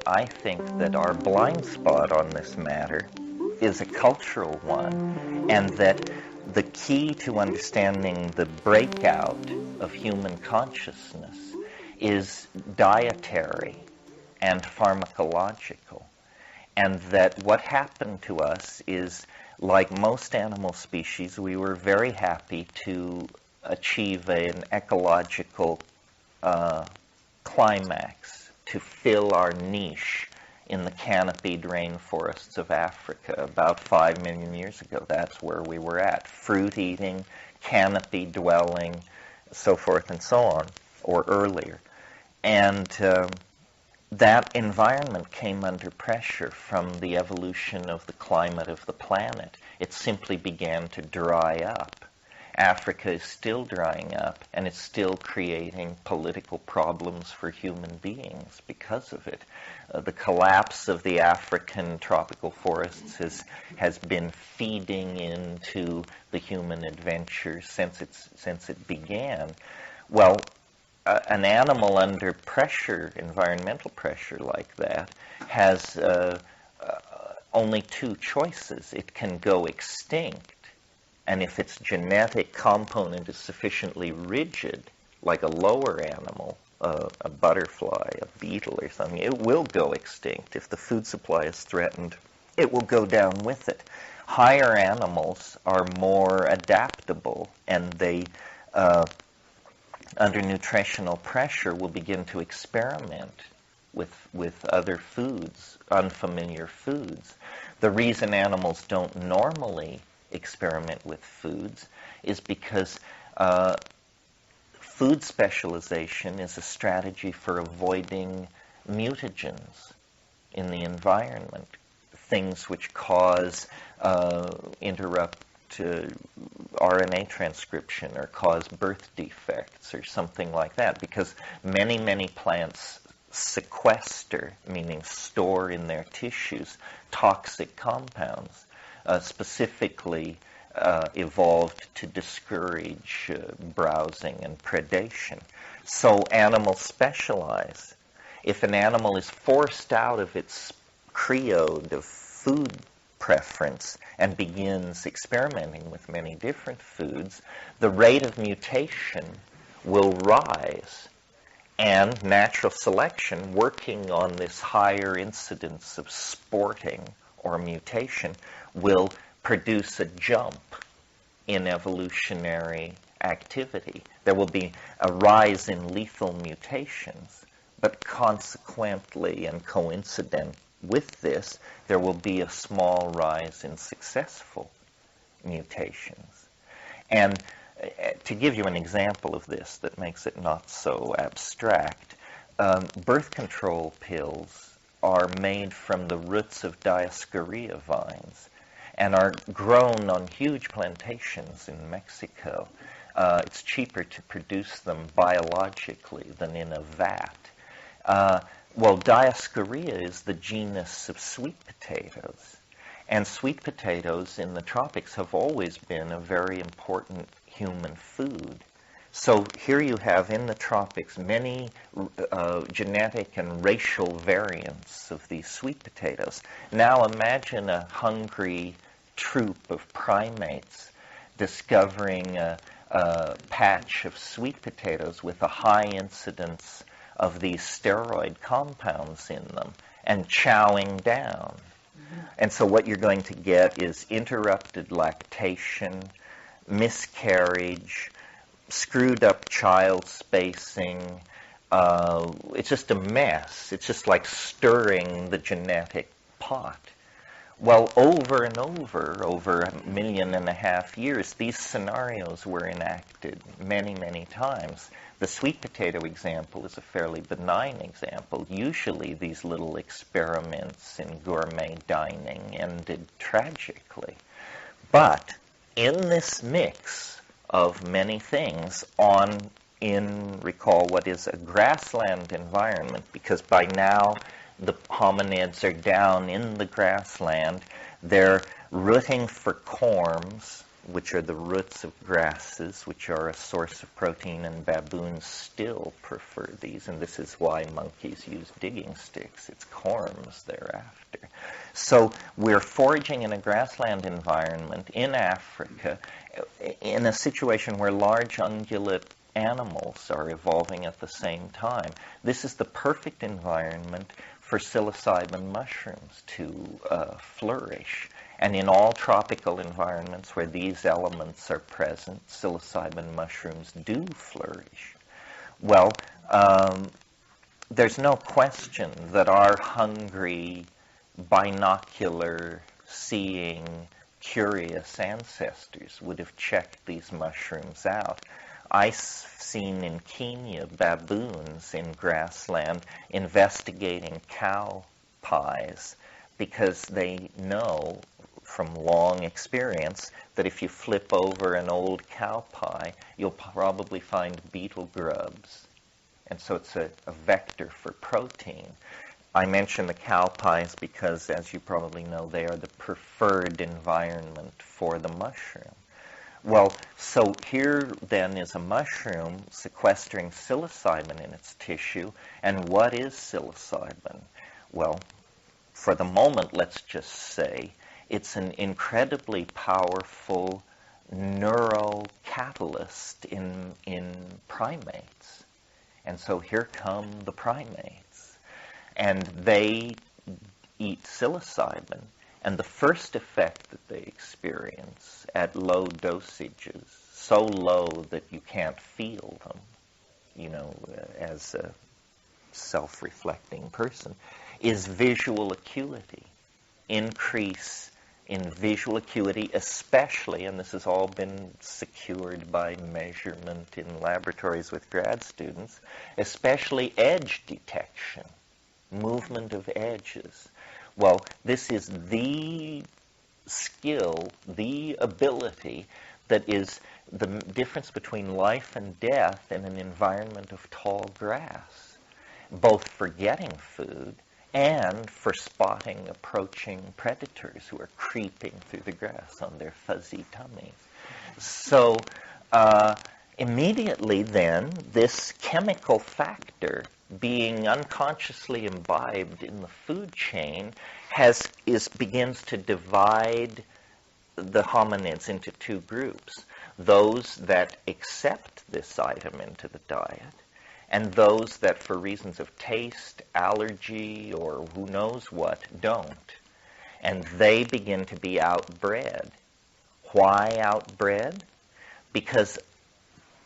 I think that our blind spot on this matter is a cultural one, and that the key to understanding the breakout of human consciousness is dietary and pharmacological, and that what happened to us is, like most animal species, we were very happy to achieve an ecological climax, to fill our niche in the canopied rainforests of Africa. About 5 million years ago, that's where we were at. Fruit eating, canopy dwelling, so forth and so on, or earlier. And that environment came under pressure from the evolution of the climate of the planet. It simply began to dry up. Africa is still drying up, and it's still creating political problems for human beings because of it. The collapse of the African tropical forests has been feeding into the human adventure since it began. Well, an animal under pressure, environmental pressure like that, has only two choices. It can go extinct, and if its genetic component is sufficiently rigid, like a lower animal, a butterfly, a beetle or something, it will go extinct. If the food supply is threatened, it will go down with it. Higher animals are more adaptable, and they, under nutritional pressure, will begin to experiment with other foods, unfamiliar foods. The reason animals don't normally experiment with foods is because food specialization is a strategy for avoiding mutagens in the environment, things which cause, interrupt RNA transcription or cause birth defects or something like that, because many plants sequester, meaning store in their tissues, toxic compounds, specifically evolved to discourage browsing and predation. So animals specialize. If an animal is forced out of its creed of food preference and begins experimenting with many different foods, the rate of mutation will rise. And natural selection, working on this higher incidence of sporting or mutation, will produce a jump in evolutionary activity. There will be a rise in lethal mutations, but consequently and coincident with this, there will be a small rise in successful mutations. And to give you an example of this that makes it not so abstract, birth control pills are made from the roots of Dioscorea vines and are grown on huge plantations in Mexico. It's cheaper to produce them biologically than in a vat. Well, Dioscorea is the genus of sweet potatoes, and sweet potatoes in the tropics have always been a very important human food. So here you have in the tropics many genetic and racial variants of these sweet potatoes. Now imagine a hungry troop of primates discovering a patch of sweet potatoes with a high incidence of these steroid compounds in them and chowing down. And so what you're going to get is interrupted lactation, miscarriage, screwed up child spacing. It's just a mess. It's just like stirring the genetic pot. Well, over and over 1.5 million years, these scenarios were enacted many times. The sweet potato example is a fairly benign example. Usually these little experiments in gourmet dining ended tragically. But in this mix of many things recall what is a grassland environment, because by now the hominids are down in the grassland. They're rooting for corms, which are the roots of grasses, which are a source of protein, and baboons still prefer these, and this is why monkeys use digging sticks. It's corms they're after. So we're foraging in a grassland environment in Africa in a situation where large ungulate animals are evolving at the same time. This is the perfect environment for psilocybin mushrooms to flourish. And in all tropical environments where these elements are present, psilocybin mushrooms do flourish. Well, there's no question that our hungry, binocular, seeing, curious ancestors would have checked these mushrooms out. I've seen in Kenya baboons in grassland investigating cow pies because they know from long experience that if you flip over an old cow pie, you'll probably find beetle grubs. And so it's a vector for protein. I mention the cow pies because, as you probably know, they are the preferred environment for the mushroom. Well, so here then is a mushroom sequestering psilocybin in its tissue. And what is psilocybin? Well, for the moment, let's just say it's an incredibly powerful neurocatalyst in primates. And so here come the primates. And they eat psilocybin. And the first effect that they experience at low dosages, so low that you can't feel them, you know, as a self-reflecting person, is visual acuity. Increase in visual acuity, especially, and this has all been secured by measurement in laboratories with grad students, especially edge detection, movement of edges. Well, this is the skill, the ability that is the difference between life and death in an environment of tall grass, both for getting food and for spotting approaching predators who are creeping through the grass on their fuzzy tummies. So immediately then, this chemical factor being unconsciously imbibed in the food chain begins to divide the hominids into two groups. Those that accept this item into the diet, and those that, for reasons of taste, allergy, or who knows what, don't. And they begin to be outbred. Why outbred? Because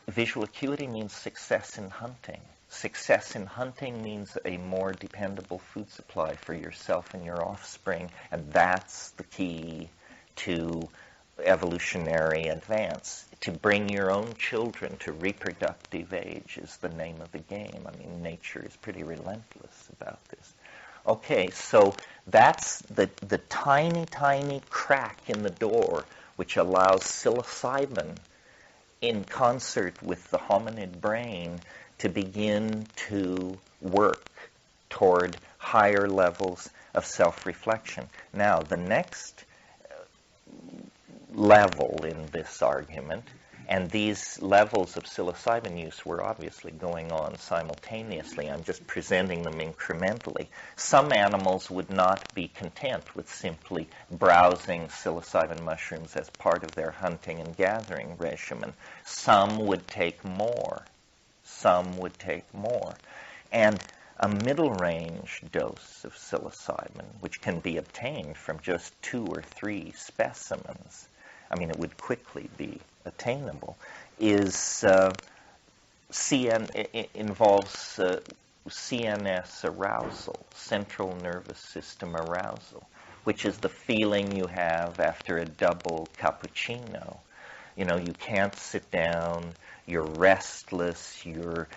visual acuity means success in hunting. Success in hunting means a more dependable food supply for yourself and your offspring, and that's the key to evolutionary advance. To bring your own children to reproductive age is the name of the game. I mean, nature is pretty relentless about this. Okay, so that's the tiny, tiny crack in the door which allows psilocybin in concert with the hominid brain to begin to work toward higher levels of self-reflection. Now, the next level in this argument, and these levels of psilocybin use were obviously going on simultaneously. I'm just presenting them incrementally. Some animals would not be content with simply browsing psilocybin mushrooms as part of their hunting and gathering regimen. Some would take more. Some would take more. And a middle-range dose of psilocybin, which can be obtained from just 2 or 3 specimens, I mean, it would quickly be attainable, involves CNS arousal, central nervous system arousal, which is the feeling you have after a double cappuccino. You know, you can't sit down, you're restless, you're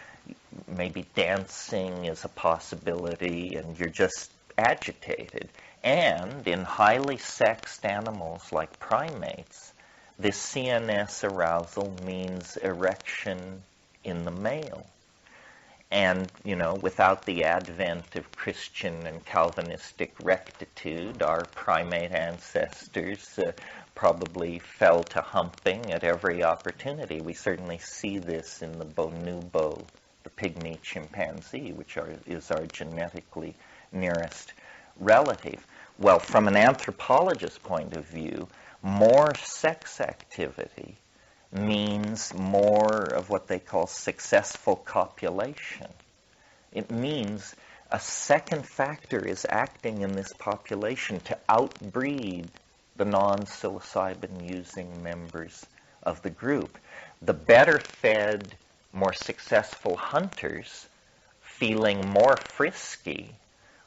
maybe dancing is a possibility, and you're just agitated. And in highly sexed animals like primates, this CNS arousal means erection in the male. And, without the advent of Christian and Calvinistic rectitude, our primate ancestors probably fell to humping at every opportunity. We certainly see this in the bonobo, the pygmy chimpanzee, which is our genetically nearest relative. Well, from an anthropologist's point of view, more sex activity means more of what they call successful copulation. It means a second factor is acting in this population to outbreed the non-psilocybin using members of the group. The better fed, more successful hunters, feeling more frisky,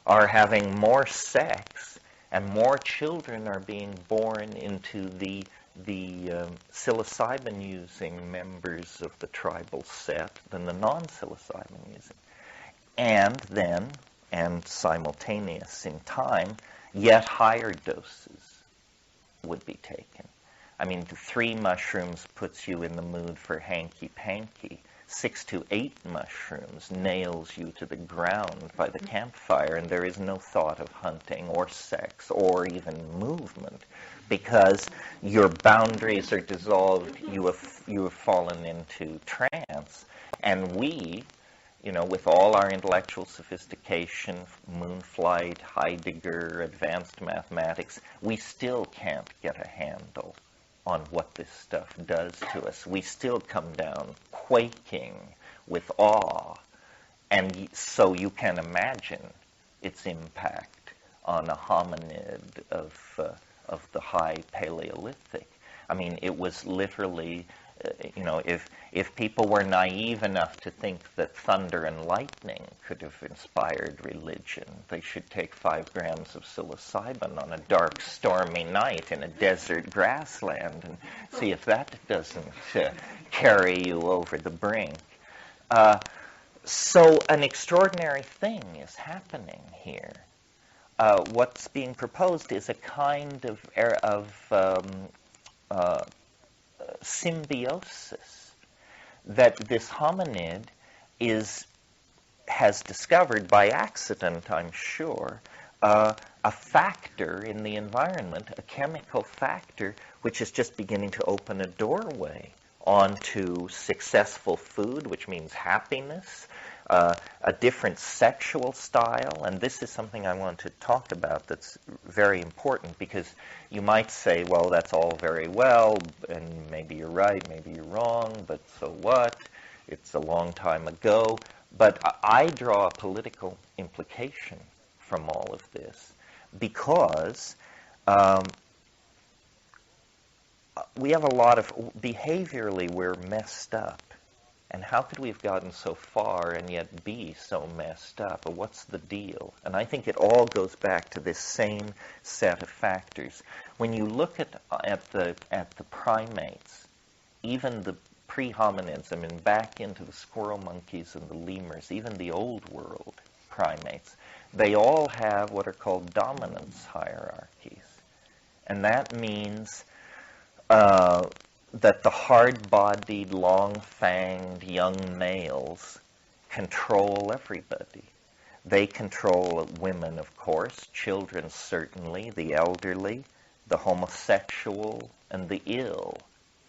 are having more sex, and more children are being born into the psilocybin using members of the tribal set than the non-psilocybin using. And simultaneous in time, yet higher doses would be taken. I mean, 3 mushrooms puts you in the mood for hanky-panky. 6 to 8 mushrooms nails you to the ground by the campfire, and there is no thought of hunting or sex or even movement, because your boundaries are dissolved, you have fallen into trance. And we, with all our intellectual sophistication, Moonflight, Heidegger, advanced mathematics, we still can't get a handle on what this stuff does to us. We still come down quaking with awe. And so you can imagine its impact on a hominid of the high Paleolithic. I mean, it was literally, if people were naive enough to think that thunder and lightning could have inspired religion, they should take 5 grams of psilocybin on a dark, stormy night in a desert grassland and see if that doesn't carry you over the brink. So an extraordinary thing is happening here. What's being proposed is a kind of symbiosis that this hominid has discovered by accident, I'm sure, a factor in the environment, a chemical factor, which is just beginning to open a doorway onto successful food, which means happiness, a different sexual style. And this is something I want to talk about that's very important, because you might say, well, that's all very well, and maybe you're right, maybe you're wrong, but so what? It's a long time ago. But I draw a political implication from all of this, because we have a lot of, behaviorally, we're messed up. And how could we have gotten so far and yet be so messed up? Or what's the deal? And I think it all goes back to this same set of factors. When you look at the primates, even the pre-hominids, I mean, back into the squirrel monkeys and the lemurs, even the old world primates, they all have what are called dominance hierarchies. And that means that the hard-bodied, long-fanged young males control everybody. They control women, of course, children certainly, the elderly, the homosexual, and the ill.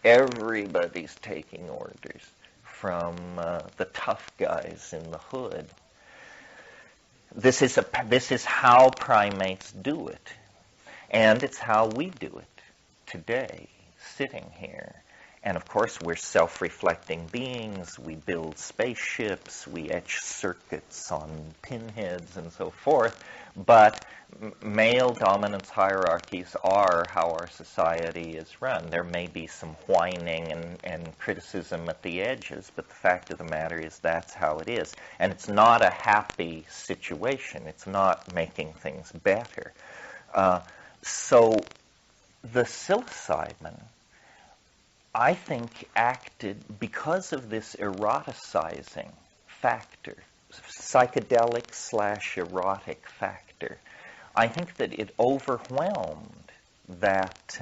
Everybody's taking orders from the tough guys in the hood. This is how primates do it, and it's how we do it today, sitting here. And of course, we're self-reflecting beings. We build spaceships, we etch circuits on pinheads and so forth. But male dominance hierarchies are how our society is run. There may be some whining and criticism at the edges, but the fact of the matter is that's how it is. And it's not a happy situation. It's not making things better. So the psilocybin, I think, acted because of this eroticizing factor, psychedelic/erotic factor. I think that it overwhelmed that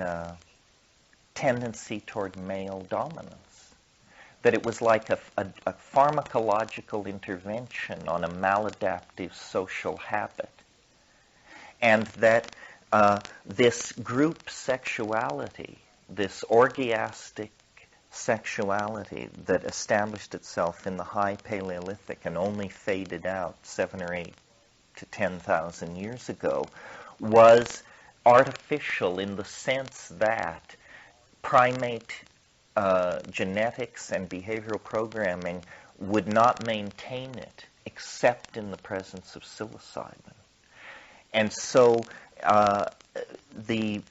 tendency toward male dominance. that it was like a pharmacological intervention on a maladaptive social habit, and that this group sexuality, this orgiastic sexuality that established itself in the high Paleolithic and only faded out 7 or 8 to 10,000 years ago, was artificial in the sense that primate genetics and behavioral programming would not maintain it except in the presence of psilocybin. And so the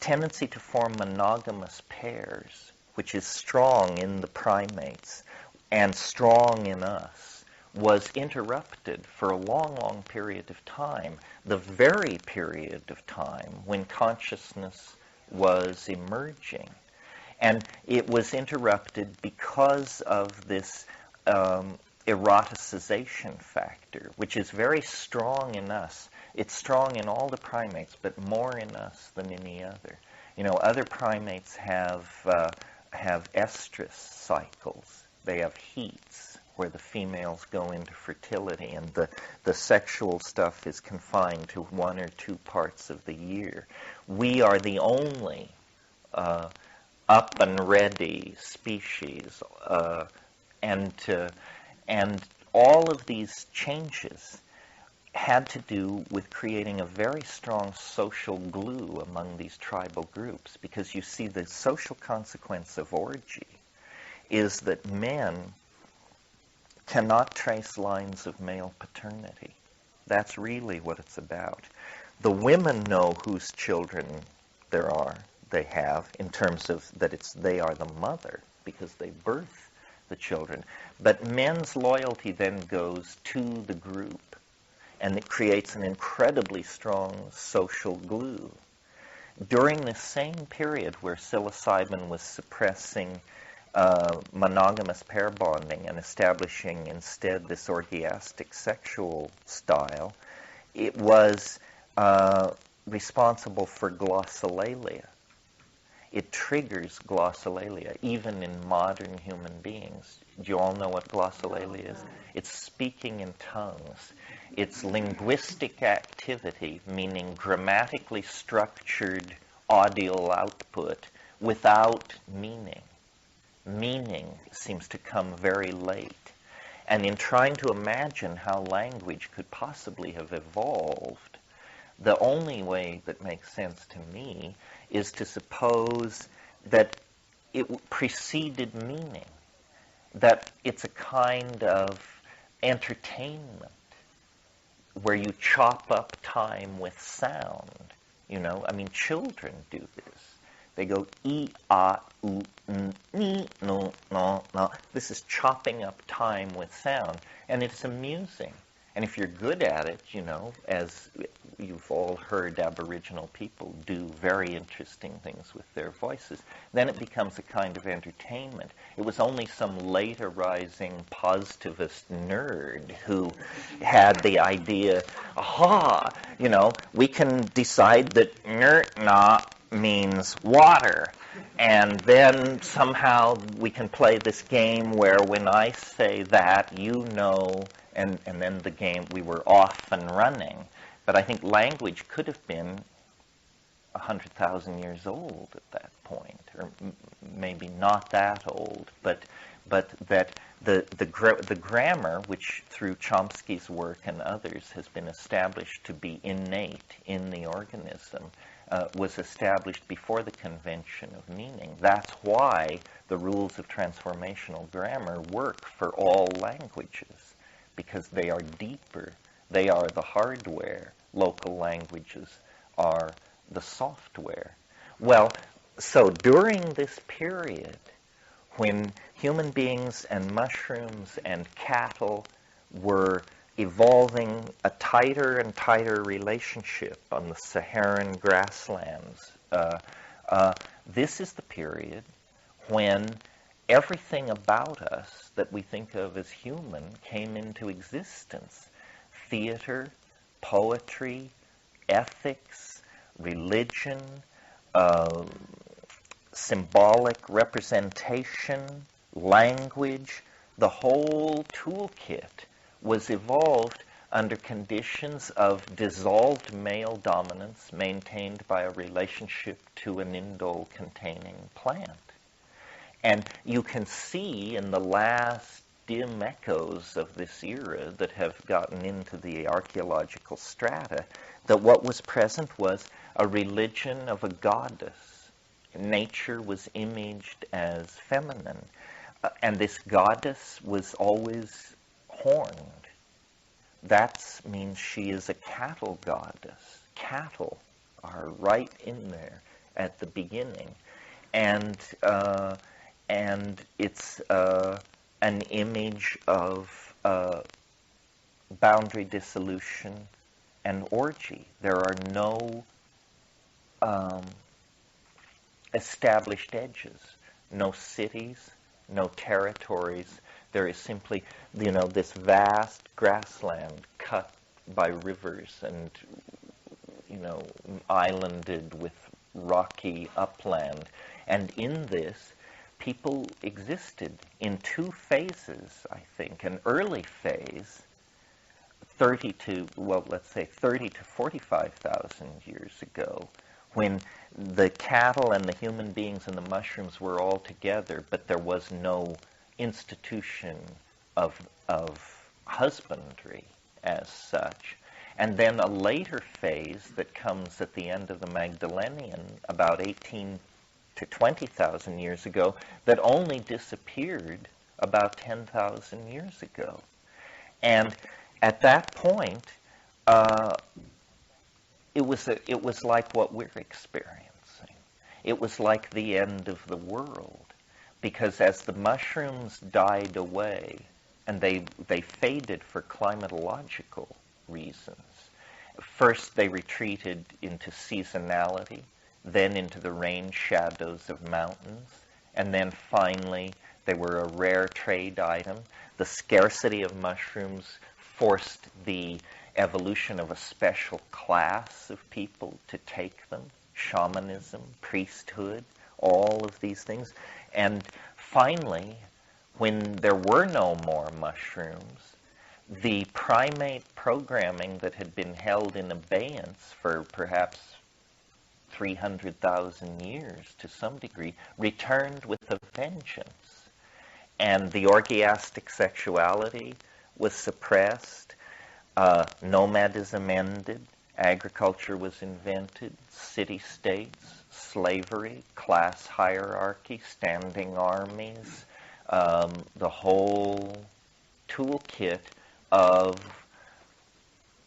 tendency to form monogamous pairs, which is strong in the primates and strong in us, was interrupted for a long, long period of time, the very period of time when consciousness was emerging. And it was interrupted because of this eroticization factor, which is very strong in us. It's strong in all the primates, but more in us than any other. You know, other primates have estrus cycles. They have heats where the females go into fertility, and the sexual stuff is confined to 1 or 2 parts of the year. We are the only up and ready species, and all of these changes had to do with creating a very strong social glue among these tribal groups, because you see the social consequence of orgy is that men cannot trace lines of male paternity. That's really what it's about. The women know whose children they have, in terms of that they are the mother, because they birth the children. But men's loyalty then goes to the group, and it creates an incredibly strong social glue. During this same period where psilocybin was suppressing monogamous pair bonding and establishing instead this orgiastic sexual style, it was responsible for glossolalia. It triggers glossolalia, even in modern human beings. Do you all know what glossolalia is? It's speaking in tongues. It's linguistic activity, meaning grammatically structured audio output without meaning. Meaning seems to come very late. And in trying to imagine how language could possibly have evolved, the only way that makes sense to me is to suppose that it preceded meaning, that it's a kind of entertainment where you chop up time with sound. You know, I mean, children do this. They go e, a, u, n, ni, no, no, no. This is chopping up time with sound, and it's amusing. And if you're good at it, you know, as you've all heard Aboriginal people do very interesting things with their voices, then it becomes a kind of entertainment. It was only some late arising positivist nerd who had the idea, aha, you know, we can decide that na means water. And then somehow we can play this game where when I say that, you know, and then the game, we were off and running. But I think language could have been 100,000 years old at that point, or maybe not that old, but that the grammar, which through Chomsky's work and others has been established to be innate in the organism, was established before the convention of meaning. That's why the rules of transformational grammar work for all languages, because they are deeper. They are the hardware. Local languages are the software. Well, so during this period, when human beings and mushrooms and cattle were evolving a tighter and tighter relationship on the Saharan grasslands, this is the period when everything about us that we think of as human came into existence. Theater, poetry, ethics, religion, symbolic representation, language, the whole toolkit was evolved under conditions of dissolved male dominance maintained by a relationship to an indole-containing plant. And you can see in the last dim echoes of this era that have gotten into the archaeological strata that what was present was a religion of a goddess. Nature was imaged as feminine, and this goddess was always horned. That means she is a cattle goddess. Cattle are right in there at the beginning, and it's an image of boundary dissolution and orgy. There are no established edges, no cities, no territories. There is simply, this vast grassland cut by rivers and, islanded with rocky upland. And in this, people existed in two phases, I think. An early phase, 30 to 45,000 years ago, when the cattle and the human beings and the mushrooms were all together, but there was no institution of husbandry as such. And then a later phase that comes at the end of the Magdalenian, about 18 to 20,000 years ago, that only disappeared about 10,000 years ago. And at that point, it was like what we're experiencing. It was like the end of the world, because as the mushrooms died away, and they faded for climatological reasons. First, they retreated into seasonality, then into the rain shadows of mountains, and then finally they were a rare trade item. The scarcity of mushrooms forced the evolution of a special class of people to take them, shamanism, priesthood, all of these things. And finally, when there were no more mushrooms, the primate programming that had been held in abeyance for perhaps 300,000 years to some degree returned with a vengeance. And the orgiastic sexuality was suppressed, nomadism ended, agriculture was invented, city-states, slavery, class hierarchy, standing armies, the whole toolkit of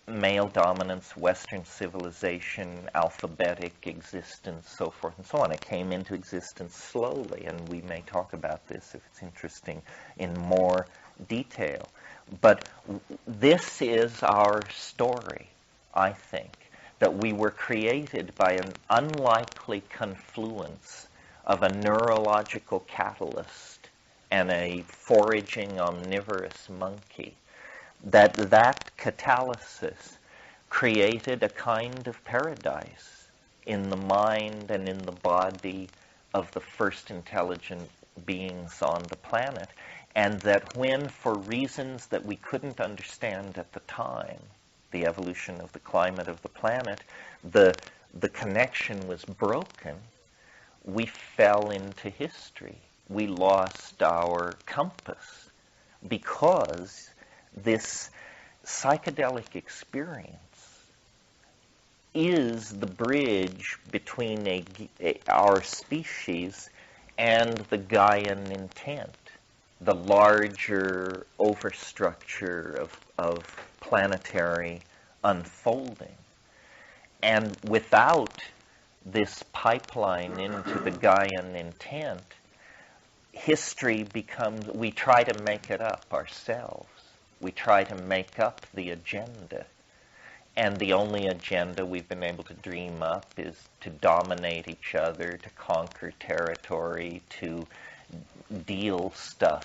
male dominance, Western civilization, alphabetic existence, so forth and so on. It came into existence slowly, and we may talk about this if it's interesting in more detail. But this is our story, I think, that we were created by an unlikely confluence of a neurological catalyst and a foraging omnivorous monkey. That catalysis created a kind of paradise in the mind and in the body of the first intelligent beings on the planet, and that when, for reasons that we couldn't understand at the time, the evolution of the climate of the planet, the connection was broken, we fell into history. We lost our compass because this psychedelic experience is the bridge between our species and the Gaian intent, the larger overstructure of planetary unfolding. And without this pipeline into the Gaian intent, history becomes, we try to make it up ourselves. We try to make up the agenda. And the only agenda we've been able to dream up is to dominate each other, to conquer territory, to deal stuff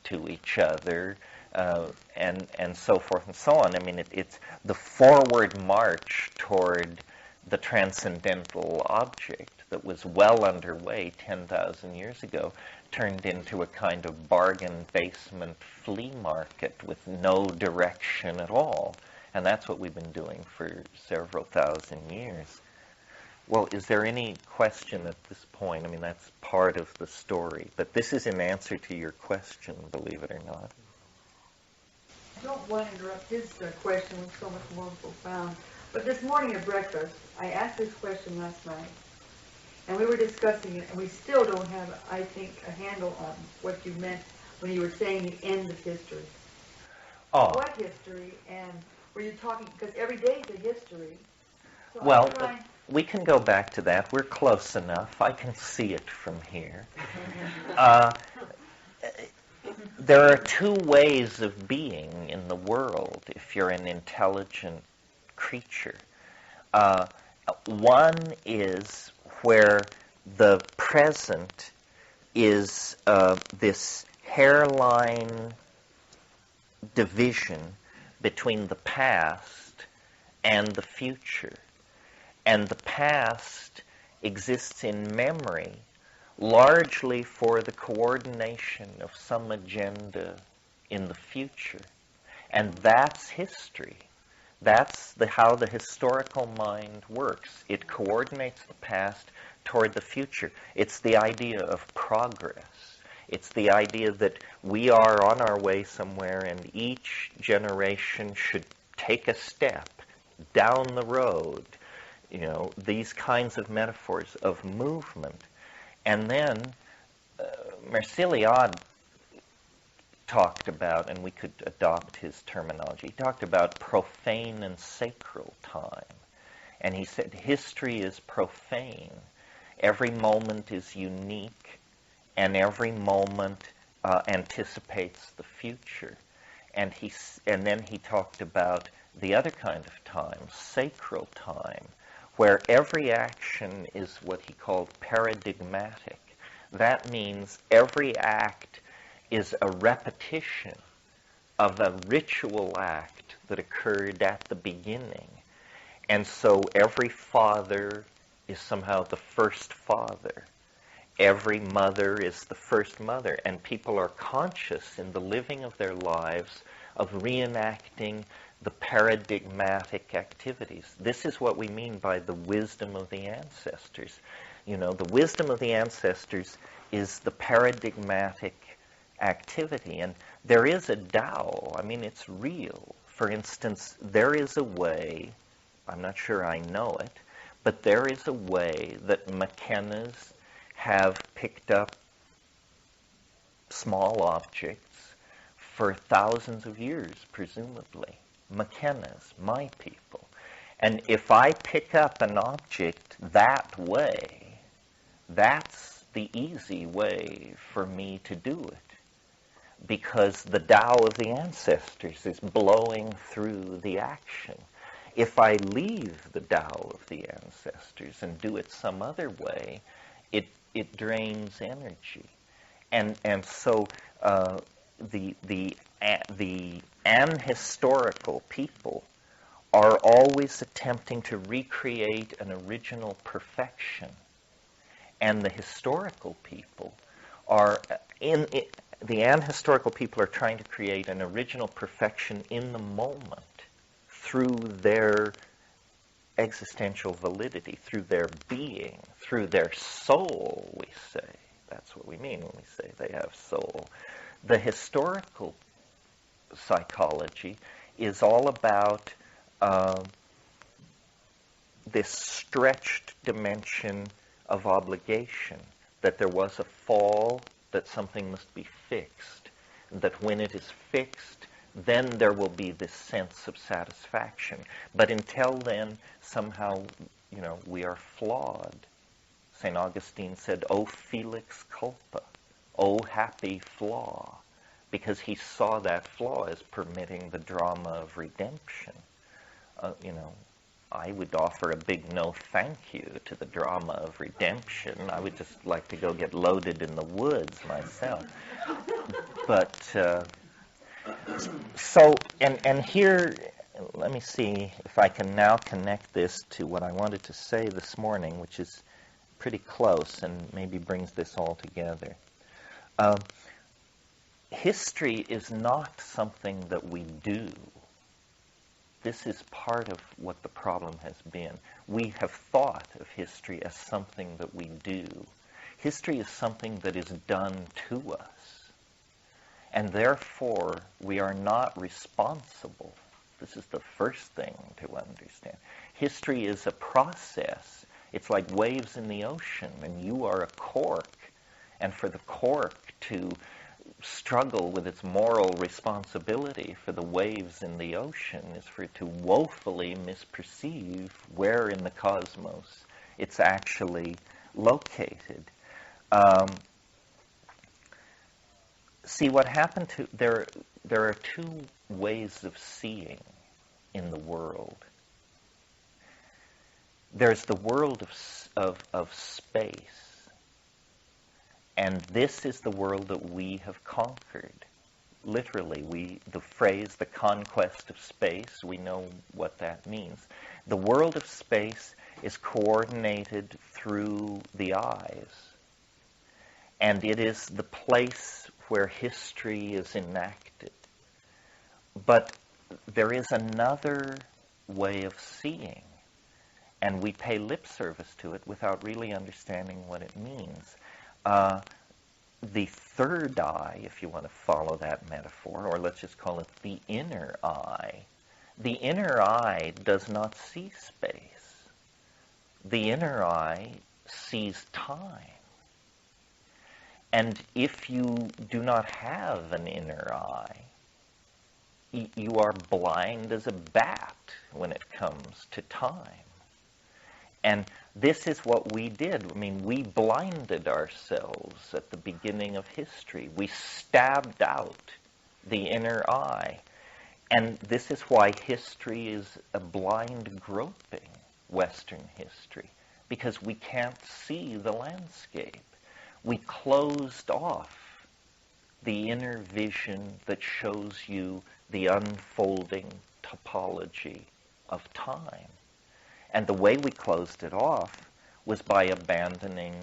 to each other, and so forth and so on. I mean, it's the forward march toward the transcendental object that was well underway 10,000 years ago turned into a kind of bargain basement flea market with no direction at all. And that's what we've been doing for several thousand years. Well, is there any question at this point? I mean, that's part of the story. But this is in answer to your question, believe it or not. I don't want to interrupt his question, was so much more profound. But this morning at breakfast, I asked this question last night, and we were discussing it, and we still don't have, I think, a handle on what you meant when you were saying the end of history. Oh. What history, and were you talking, because every day is a history. So well, we can go back to that. We're close enough. I can see it from here. There are two ways of being in the world if you're an intelligent creature. One is where the present is this hairline division between the past and the future. And the past exists in memory largely for the coordination of some agenda in the future. And that's history. That's how the historical mind works. It coordinates the past toward the future. It's the idea of progress. It's the idea that we are on our way somewhere and each generation should take a step down the road. You know, these kinds of metaphors of movement. And then Merciliad talked about, and we could adopt his terminology, he talked about profane and sacral time. And he said history is profane. Every moment is unique, and every moment anticipates the future. And then he talked about the other kind of time, sacral time, where every action is what he called paradigmatic. That means every act is a repetition of a ritual act that occurred at the beginning. And so every father is somehow the first father. Every mother is the first mother. And people are conscious in the living of their lives of reenacting the paradigmatic activities. This is what we mean by the wisdom of the ancestors. You know, the wisdom of the ancestors is the paradigmatic activity. And there is a Tao. I mean, it's real. For instance, there is a way, I'm not sure I know it, but there is a way that McKennas have picked up small objects for thousands of years, presumably. McKennas, my people. And if I pick up an object that way, that's the easy way for me to do it. Because the Tao of the ancestors is blowing through the action. If I leave the Tao of the ancestors and do it some other way, it drains energy. And so the anhistorical people are always attempting to recreate an original perfection. And the historical people are the anhistorical people are trying to create an original perfection in the moment through their existential validity, through their being, through their soul, we say. That's what we mean when we say they have soul. The historical psychology is all about this stretched dimension of obligation, that there was a fall, that something must be fixed, that when it is fixed, then there will be this sense of satisfaction. But until then, somehow, you know, we are flawed. St. Augustine said, "O felix culpa," "O happy flaw," because he saw that flaw as permitting the drama of redemption. You know, I would offer a big no thank you to the drama of redemption. I would just like to go get loaded in the woods myself. But, so, and here, let me see if I can now connect this to what I wanted to say this morning, which is pretty close and maybe brings this all together. History is not something that we do. This is part of what the problem has been. We have thought of history as something that we do. History is something that is done to us. And therefore, we are not responsible. This is the first thing to understand. History is a process. It's like waves in the ocean, and you are a cork. And for the cork to struggle with its moral responsibility for the waves in the ocean is for it to woefully misperceive where in the cosmos it's actually located. See, what happened to... There are two ways of seeing in the world. There's the world of space. And this is the world that we have conquered. Literally, the phrase, the conquest of space, we know what that means. The world of space is coordinated through the eyes. And it is the place where history is enacted. But there is another way of seeing, and we pay lip service to it without really understanding what it means. The third eye, if you want to follow that metaphor, or let's just call it the inner eye. The inner eye does not see space. The inner eye sees time. And if you do not have an inner eye, you are blind as a bat when it comes to time. And this is what we did. I mean, we blinded ourselves at the beginning of history. We stabbed out the inner eye. And this is why history is a blind groping, Western history, because we can't see the landscape. We closed off the inner vision that shows you the unfolding topology of time. And the way we closed it off was by abandoning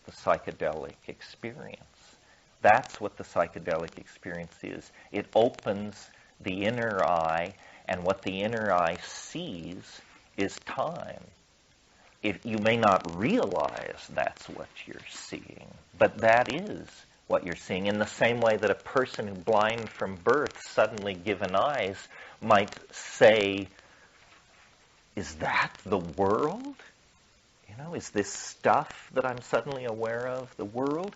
the psychedelic experience. That's what the psychedelic experience is. It opens the inner eye, and what the inner eye sees is time. You may not realize that's what you're seeing, but that is what you're seeing. In the same way that a person who's blind from birth, suddenly given eyes, might say, is that the world? You know, is this stuff that I'm suddenly aware of the world?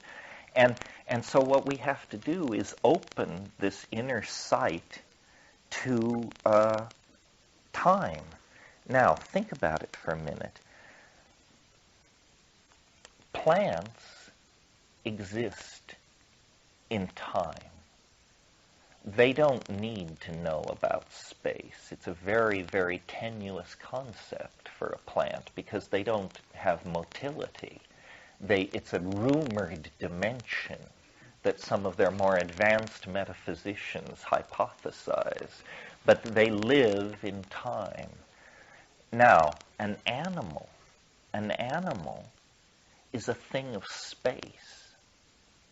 And so what we have to do is open this inner sight to time. Now, think about it for a minute. Plants exist in time. They don't need to know about space. It's a very, very tenuous concept for a plant because they don't have motility. It's a rumored dimension that some of their more advanced metaphysicians hypothesize, but they live in time. Now, an animal is a thing of space,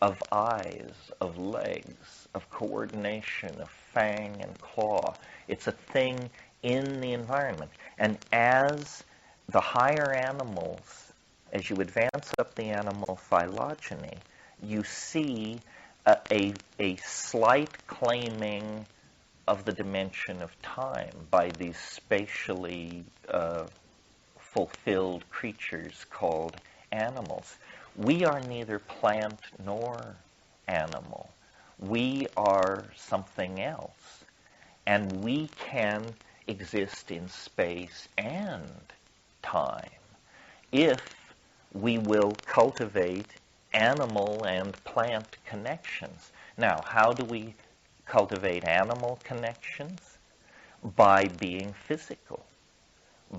of eyes, of legs, of coordination, of fang and claw. It's a thing in the environment. And as the higher animals, as you advance up the animal phylogeny, you see a slight claiming of the dimension of time by these spatially fulfilled creatures called animals. We are neither plant nor animal. We are something else. And we can exist in space and time if we will cultivate animal and plant connections. Now, how do we cultivate animal connections? By being physical,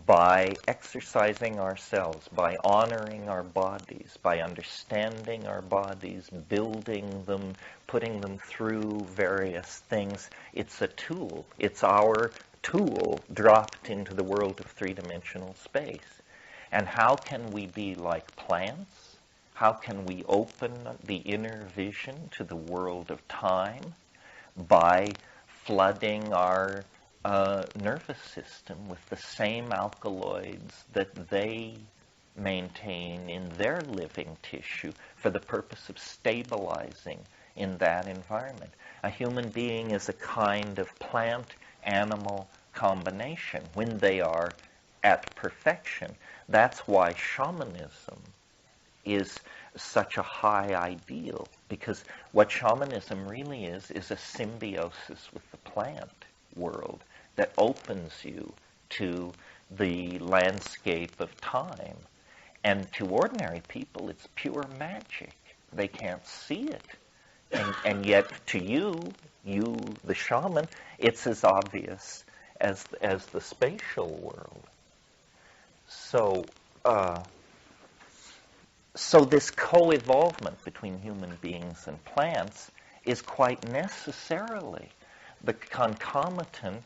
by exercising ourselves, by honoring our bodies, by understanding our bodies, building them, putting them through various things. It's a tool. It's our tool dropped into the world of three-dimensional space. And how can we be like plants? How can we open the inner vision to the world of time? By flooding our nervous system with the same alkaloids that they maintain in their living tissue for the purpose of stabilizing in that environment. A human being is a kind of plant-animal combination when they are at perfection. That's why shamanism is such a high ideal, because what shamanism really is a symbiosis with the plant world that opens you to the landscape of time. And to ordinary people, it's pure magic. They can't see it. And yet to you, the shaman, it's as obvious as the spatial world. So this co-evolvement between human beings and plants is quite necessarily the concomitant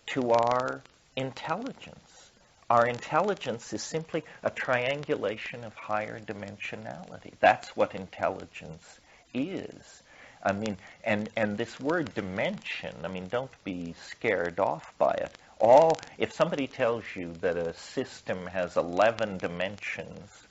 to our intelligence. Our intelligence is simply a triangulation of higher dimensionality. That's what intelligence is. I mean, and this word dimension, I mean, don't be scared off by it. If somebody tells you that a system has 11 dimensions,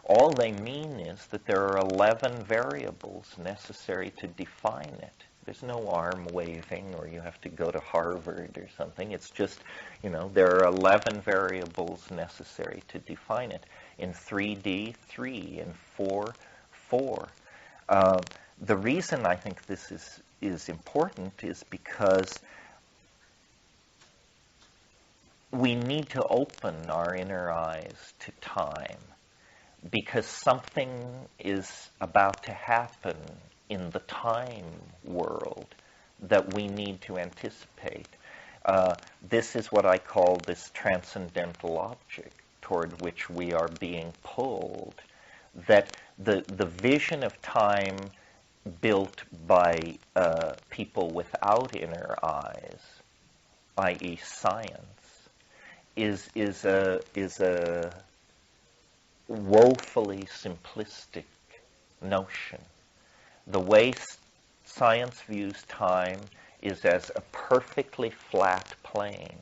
all they mean is that there are 11 variables necessary to define it. There's no arm waving, or you have to go to Harvard or something. It's just, there are 11 variables necessary to define it. In 3D, 3. In 4, 4. The reason I think this is important is because we need to open our inner eyes to time, because something is about to happen in the time world that we need to anticipate. This is what I call this transcendental object toward which we are being pulled, that the vision of time built by people without inner eyes, i.e. science, is a woefully simplistic notion. The way science views time is as a perfectly flat plane,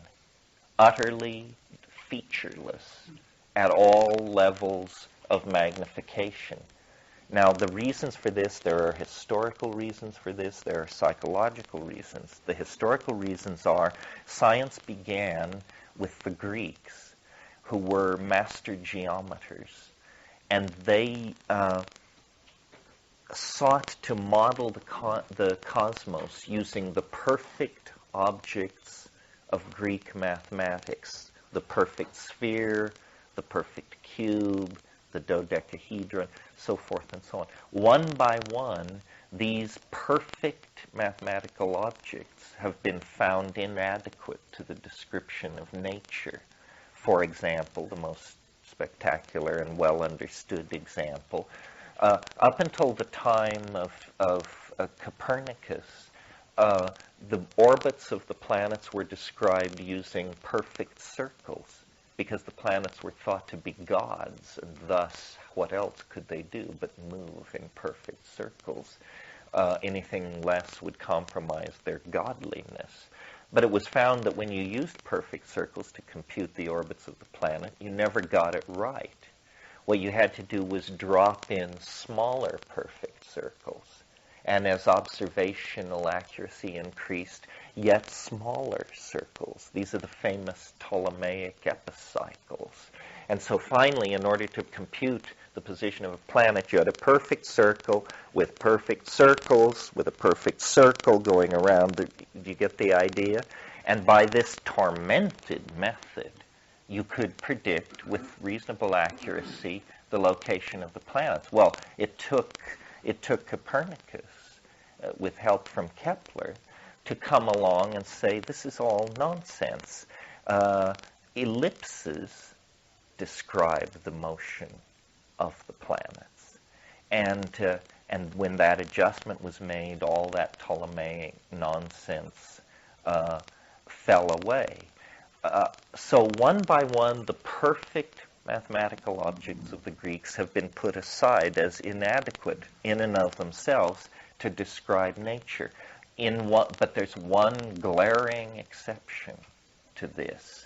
utterly featureless at all levels of magnification. Now, the reasons for this, there are historical reasons for this, there are psychological reasons. The historical reasons are science began with the Greeks, who were master geometers, and they sought to model the cosmos using the perfect objects of Greek mathematics, the perfect sphere, the perfect cube, the dodecahedron, so forth and so on. One by one, these perfect mathematical objects have been found inadequate to the description of nature. For example, the most spectacular and well understood example, up until the time of Copernicus, the orbits of the planets were described using perfect circles, because the planets were thought to be gods, and thus what else could they do but move in perfect circles? Anything less would compromise their godliness. But it was found that when you used perfect circles to compute the orbits of the planet, you never got it right. What you had to do was drop in smaller perfect circles. And as observational accuracy increased, yet smaller circles. These are the famous Ptolemaic epicycles. And so finally, in order to compute the position of a planet, you had a perfect circle with perfect circles, with a perfect circle going around. Do you get the idea? And by this tormented method, you could predict with reasonable accuracy the location of the planets. Well, it took Copernicus, with help from Kepler, to come along and say, this is all nonsense. Ellipses describe the motion of the planets. And when that adjustment was made, all that Ptolemaic nonsense fell away. So one by one, the perfect Mathematical objects of the Greeks have been put aside as inadequate in and of themselves to describe nature. But there's one glaring exception to this.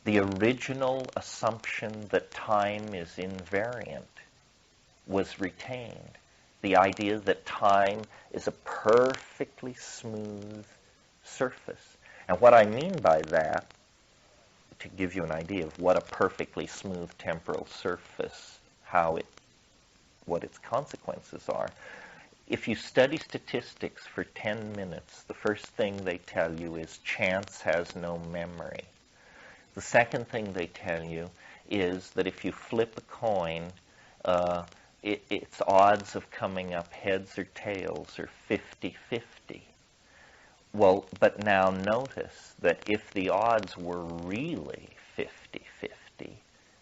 The original assumption that time is invariant was retained. The idea that time is a perfectly smooth surface. And what I mean by that, to give you an idea of what a perfectly smooth temporal surface, what its consequences are, if you study statistics for 10 minutes, the first thing they tell you is chance has no memory. The second thing they tell you is that if you flip a coin, its odds of coming up heads or tails are 50-50. Well, but now notice that if the odds were really 50-50,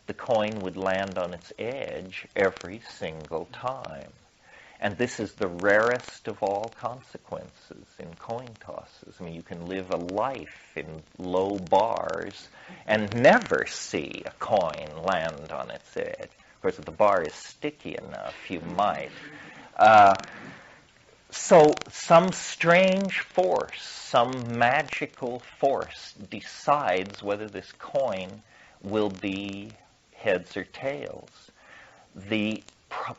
the coin would land on its edge every single time. And this is the rarest of all consequences in coin tosses. I mean, you can live a life in low bars and never see a coin land on its edge. Of course, if the bar is sticky enough, you might. So some strange force, some magical force decides whether this coin will be heads or tails. The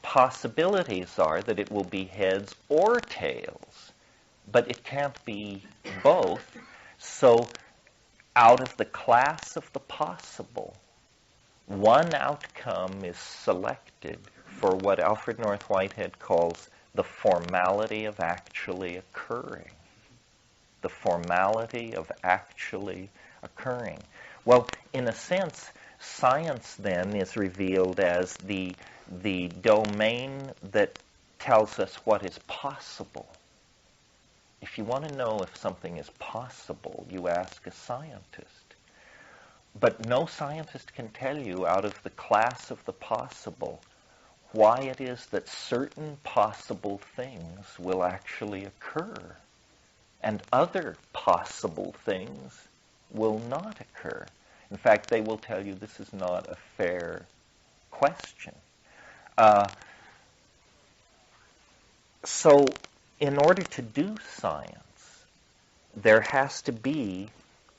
possibilities are that it will be heads or tails, but it can't be both. So out of the class of the possible, one outcome is selected for what Alfred North Whitehead calls the formality of actually occurring. The formality of actually occurring. Well, in a sense, science then is revealed as the domain that tells us what is possible. If you want to know if something is possible, you ask a scientist. But no scientist can tell you out of the class of the possible why it is that certain possible things will actually occur and other possible things will not occur. In fact, they will tell you this is not a fair question. So in order to do science, there has to be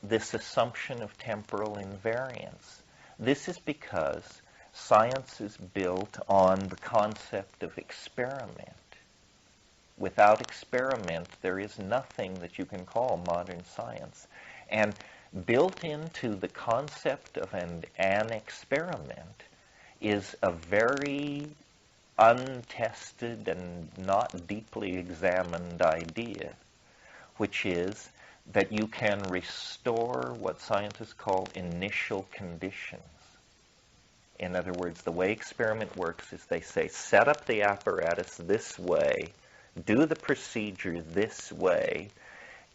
this assumption of temporal invariance. This is because science is built on the concept of experiment. Without experiment, there is nothing that you can call modern science. And built into the concept of an experiment is a very untested and not deeply examined idea, which is that you can restore what scientists call initial conditions. In other words, the way experiment works is they say, set up the apparatus this way, do the procedure this way,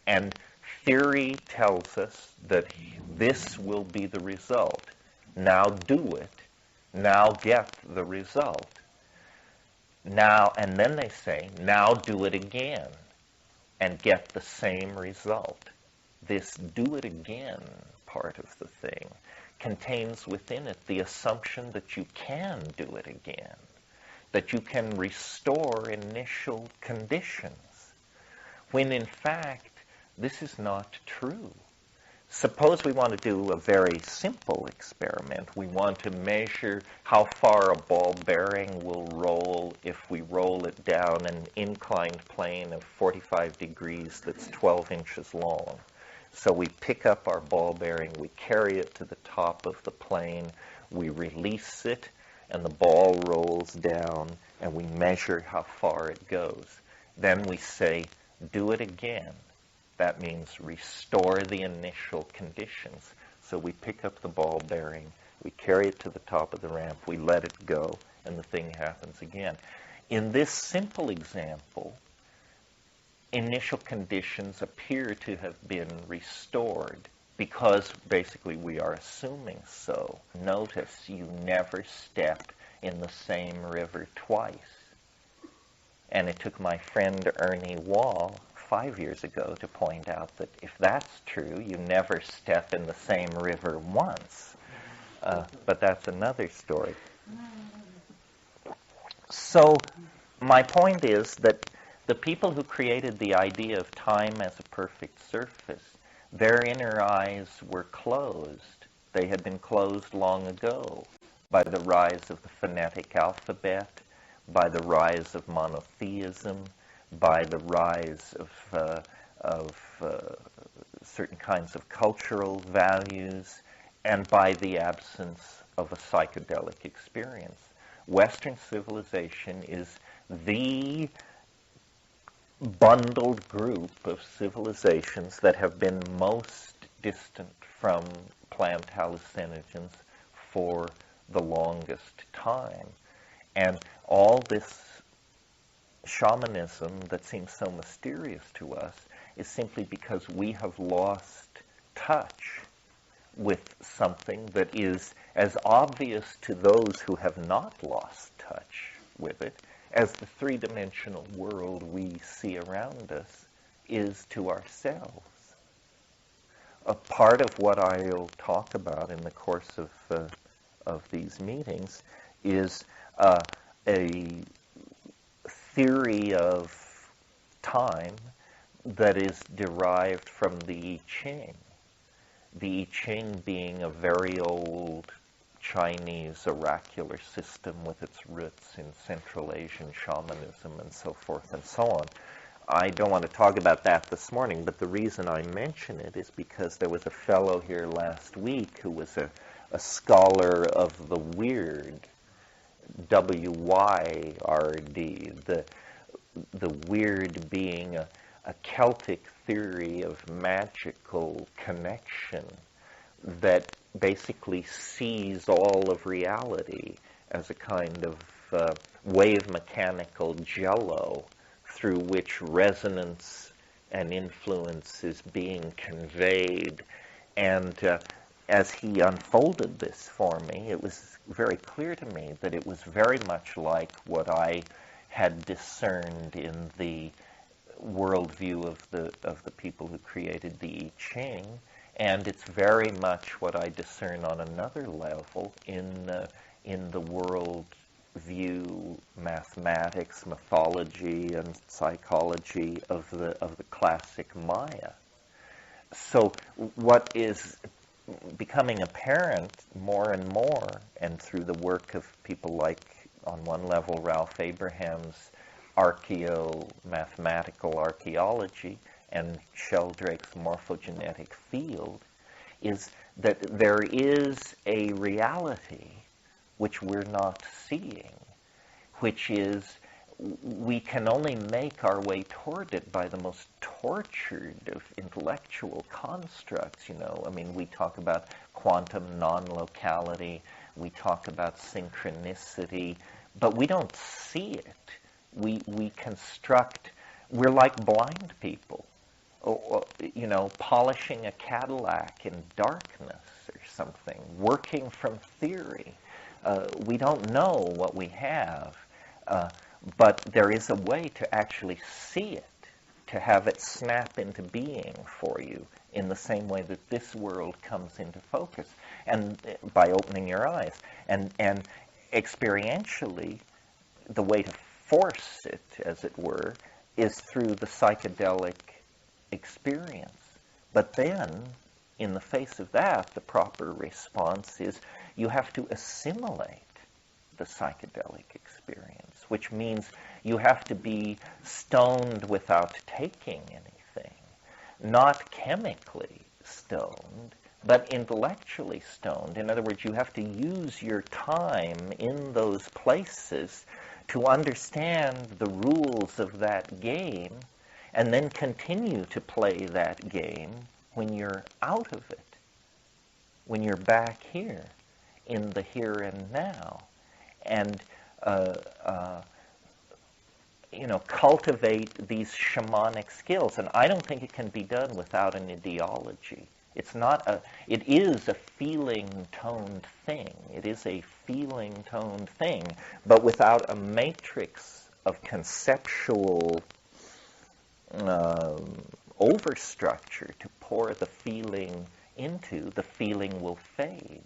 and theory tells us that this will be the result. Now do it. Now get the result. Now, and then they say, now do it again and get the same result. This do it again part of the thing contains within it the assumption that you can do it again, that you can restore initial conditions, when in fact this is not true. Suppose we want to do a very simple experiment. We want to measure how far a ball bearing will roll if we roll it down an inclined plane of 45 degrees that's 12 inches long. So we pick up our ball bearing, we carry it to the top of the plane, we release it, and the ball rolls down, and we measure how far it goes. Then we say, do it again. That means restore the initial conditions. So we pick up the ball bearing, we carry it to the top of the ramp, we let it go, and the thing happens again. In this simple example, initial conditions appear to have been restored because basically we are assuming so. Notice you never step in the same river twice. And it took my friend Ernie Wall 5 years ago to point out that if that's true, you never step in the same river once. but that's another story. So my point is that the people who created the idea of time as a perfect surface, their inner eyes were closed. They had been closed long ago by the rise of the phonetic alphabet, by the rise of monotheism, by the rise of certain kinds of cultural values, and by the absence of a psychedelic experience. Western civilization is the bundled group of civilizations that have been most distant from plant hallucinogens for the longest time. And all this shamanism that seems so mysterious to us is simply because we have lost touch with something that is as obvious to those who have not lost touch with it as the three-dimensional world we see around us is to ourselves. A part of what I'll talk about in the course of these meetings is a theory of time that is derived from the I Ching. The I Ching being a very old Chinese oracular system with its roots in Central Asian shamanism and so forth and so on. I don't want to talk about that this morning, but the reason I mention it is because there was a fellow here last week who was a scholar of the weird, W-Y-R-D, the weird being a Celtic theory of magical connection that basically sees all of reality as a kind of wave mechanical jello through which resonance and influence is being conveyed. And as he unfolded this for me, it was very clear to me that it was very much like what I had discerned in the worldview of the people who created the I Ching, and it's very much what I discern on another level in the world view, mathematics, mythology, and psychology of the classic Maya. So what is becoming apparent more and more, and through the work of people like, on one level, Ralph Abraham's mathematical archaeology and Sheldrake's morphogenetic field, is that there is a reality which we're not seeing, which is we can only make our way toward it by the most tortured of intellectual constructs. I mean, we talk about quantum non-locality, we talk about synchronicity, but we don't see it. We construct, we're like blind people, polishing a Cadillac in darkness or something, working from theory. We don't know what we have, but there is a way to actually see it, to have it snap into being for you in the same way that this world comes into focus, and by opening your eyes. And experientially, the way to force it, as it were, is through the psychedelic experience. But then, in the face of that, the proper response is you have to assimilate the psychedelic experience, which means you have to be stoned without taking anything, not chemically stoned, but intellectually stoned. In other words, you have to use your time in those places to understand the rules of that game, and then continue to play that game when you're out of it, when you're back here, in the here and now. And, cultivate these shamanic skills. And I don't think it can be done without an ideology. It is a feeling-toned thing. It is a feeling-toned thing, but without a matrix of conceptual overstructure to pour the feeling into, the feeling will fade.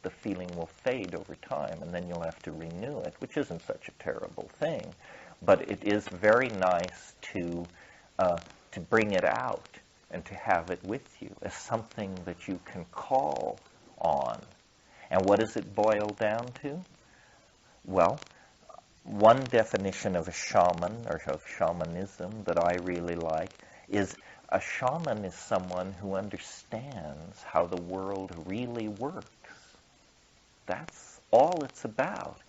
the feeling will fade over time, and then you'll have to renew it, which isn't such a terrible thing. But it is very nice to bring it out and to have it with you as something that you can call on. And what does it boil down to? Well, one definition of a shaman, or of shamanism, that I really like is a shaman is someone who understands how the world really works. That's all it's about.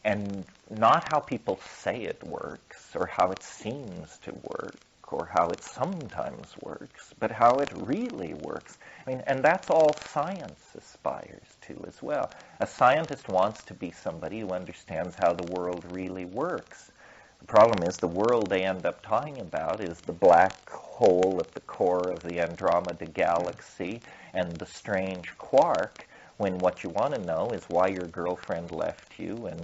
And not how people say it works, or how it seems to work, or how it sometimes works, but how it really works. I mean, and that's all science aspires to as well. A scientist wants to be somebody who understands how the world really works. The problem is the world they end up talking about is the black hole at the core of the Andromeda galaxy and the strange quark, when what you want to know is why your girlfriend left you and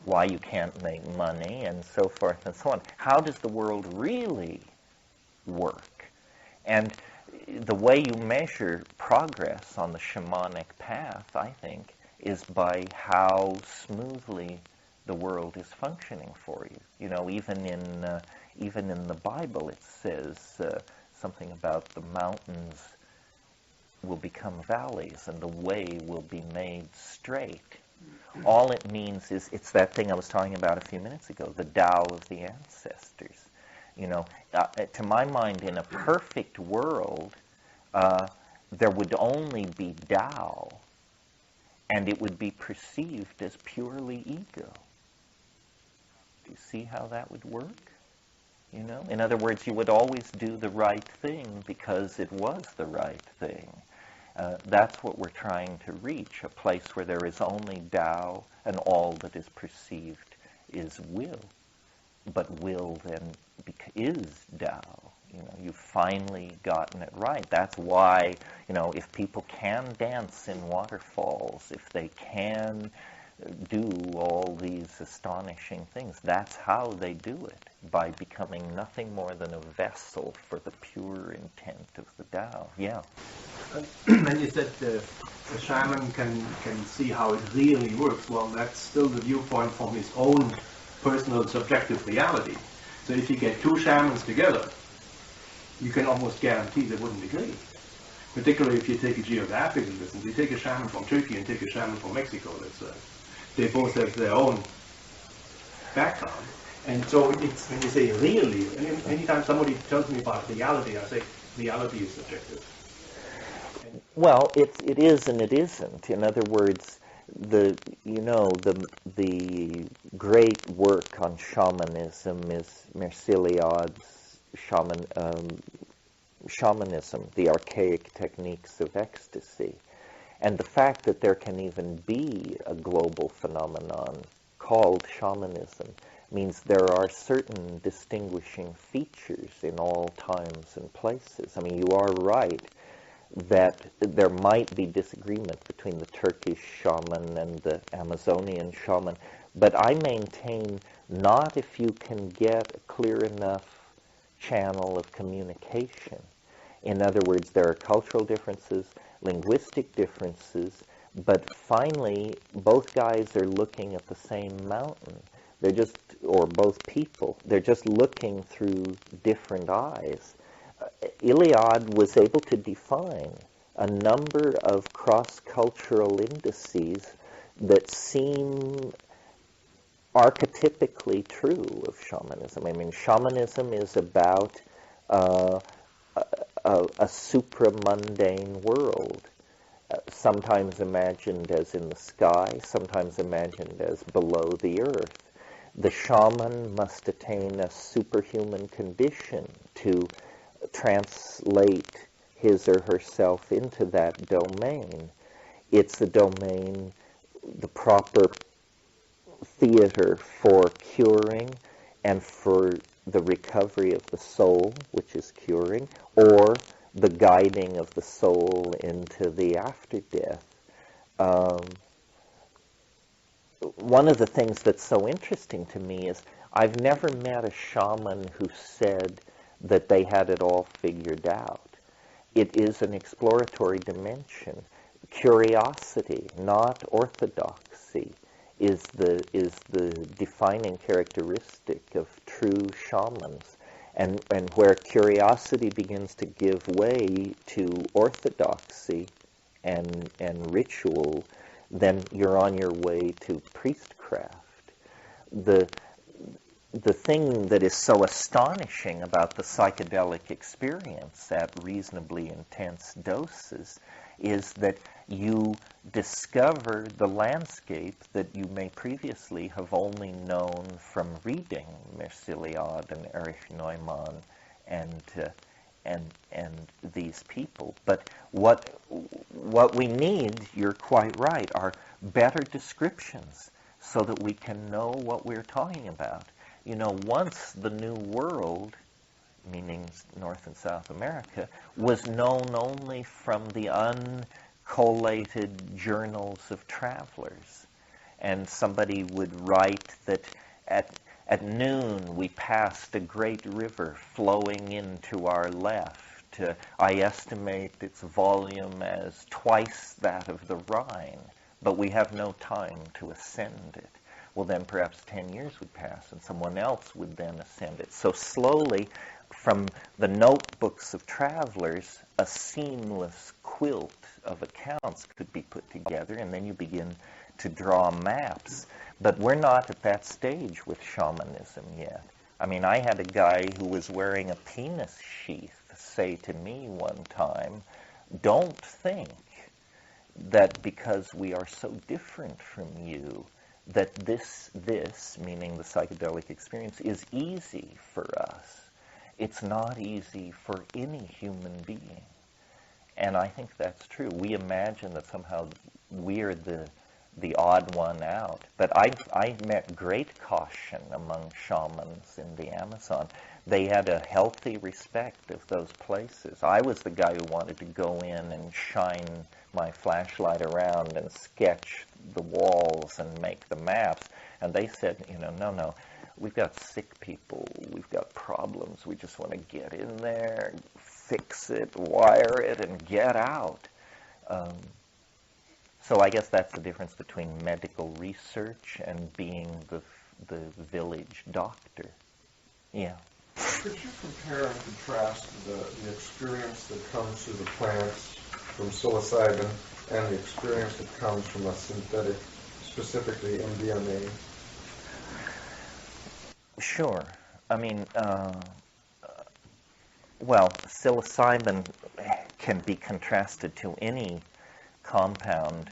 why you can't make money and so forth and so on. How does the world really work? And the way you measure progress on the shamanic path, I think, is by how smoothly the world is functioning for you. You know, even in the Bible it says something about the mountains will become valleys and the way will be made straight. All it means is, it's that thing I was talking about a few minutes ago, the Tao of the ancestors. You know, to my mind, in a perfect world, there would only be Tao, and it would be perceived as purely ego. Do you see how that would work? You know, in other words, you would always do the right thing because it was the right thing. That's what we're trying to reach, a place where there is only Tao and all that is perceived is will. But will then is Tao. You know, you've finally gotten it right. That's why, you know, if people can dance in waterfalls, if they can do all these astonishing things, that's how they do it, by becoming nothing more than a vessel for the pure intent of the Tao. Yeah. And you said the shaman can see how it really works. Well, that's still the viewpoint from his own personal subjective reality. So if you get two shamans together, you can almost guarantee they wouldn't agree. Particularly if you take a geographical distance. You take a shaman from Turkey and take a shaman from Mexico, let's say. They both have their own background. And so it's, when you say really, anytime somebody tells me about reality, I say reality is subjective. Well, it is and it isn't. In other words, the great work on shamanism is Merciliad's shamanism, the archaic techniques of ecstasy. And the fact that there can even be a global phenomenon called shamanism means there are certain distinguishing features in all times and places. I mean, you are right that there might be disagreement between the Turkish shaman and the Amazonian shaman, but I maintain not if you can get a clear enough channel of communication. In other words, there are cultural differences, linguistic differences, but finally both guys are looking at the same mountain. They're just, or both people, they're just looking through different eyes. Iliad was able to define a number of cross-cultural indices that seem archetypically true of shamanism. I mean, shamanism is about a supramundane world, sometimes imagined as in the sky, sometimes imagined as below the earth. The shaman must attain a superhuman condition to translate his or herself into that domain. It's the domain, the proper theater for curing and for the recovery of the soul, which is curing, or the guiding of the soul into the after death. One of the things that's so interesting to me is I've never met a shaman who said that they had it all figured out. It is an exploratory dimension curiosity, not orthodoxy, is the defining characteristic of true shamans. And where curiosity begins to give way to orthodoxy and ritual, then you're on your way to priestcraft. The thing that is so astonishing about the psychedelic experience at reasonably intense doses is that you discover the landscape that you may previously have only known from reading Merciliade and Erich Neumann and these people. But what we need, you're quite right, are better descriptions so that we can know what we're talking about. You know, once the New World, meaning North and South America, was known only from the uncollated journals of travelers. And somebody would write that at noon we passed a great river flowing into our left. I estimate its volume as twice that of the Rhine, but we have no time to ascend it. Well, then perhaps 10 years would pass and someone else would then ascend it. So slowly, from the notebooks of travelers, a seamless quilt of accounts could be put together, and then you begin to draw maps. But we're not at that stage with shamanism yet. I mean, I had a guy who was wearing a penis sheath say to me one time, "Don't think that because we are so different from you, that this, meaning the psychedelic experience, is easy for us. It's not easy for any human being." And I think that's true. We imagine that somehow we're the odd one out. But I met great caution among shamans in the Amazon. They had a healthy respect of those places. I was the guy who wanted to go in and shine my flashlight around and sketch the walls and make the maps. And they said, no, we've got sick people, we've got problems, we just want to get in there, fix it, wire it, and get out. So I guess that's the difference between medical research and being the village doctor. Yeah. Could you compare and contrast the experience that comes through the plants from psilocybin and the experience that comes from a synthetic, specifically MDMA? Sure. I mean, well, psilocybin can be contrasted to any compound.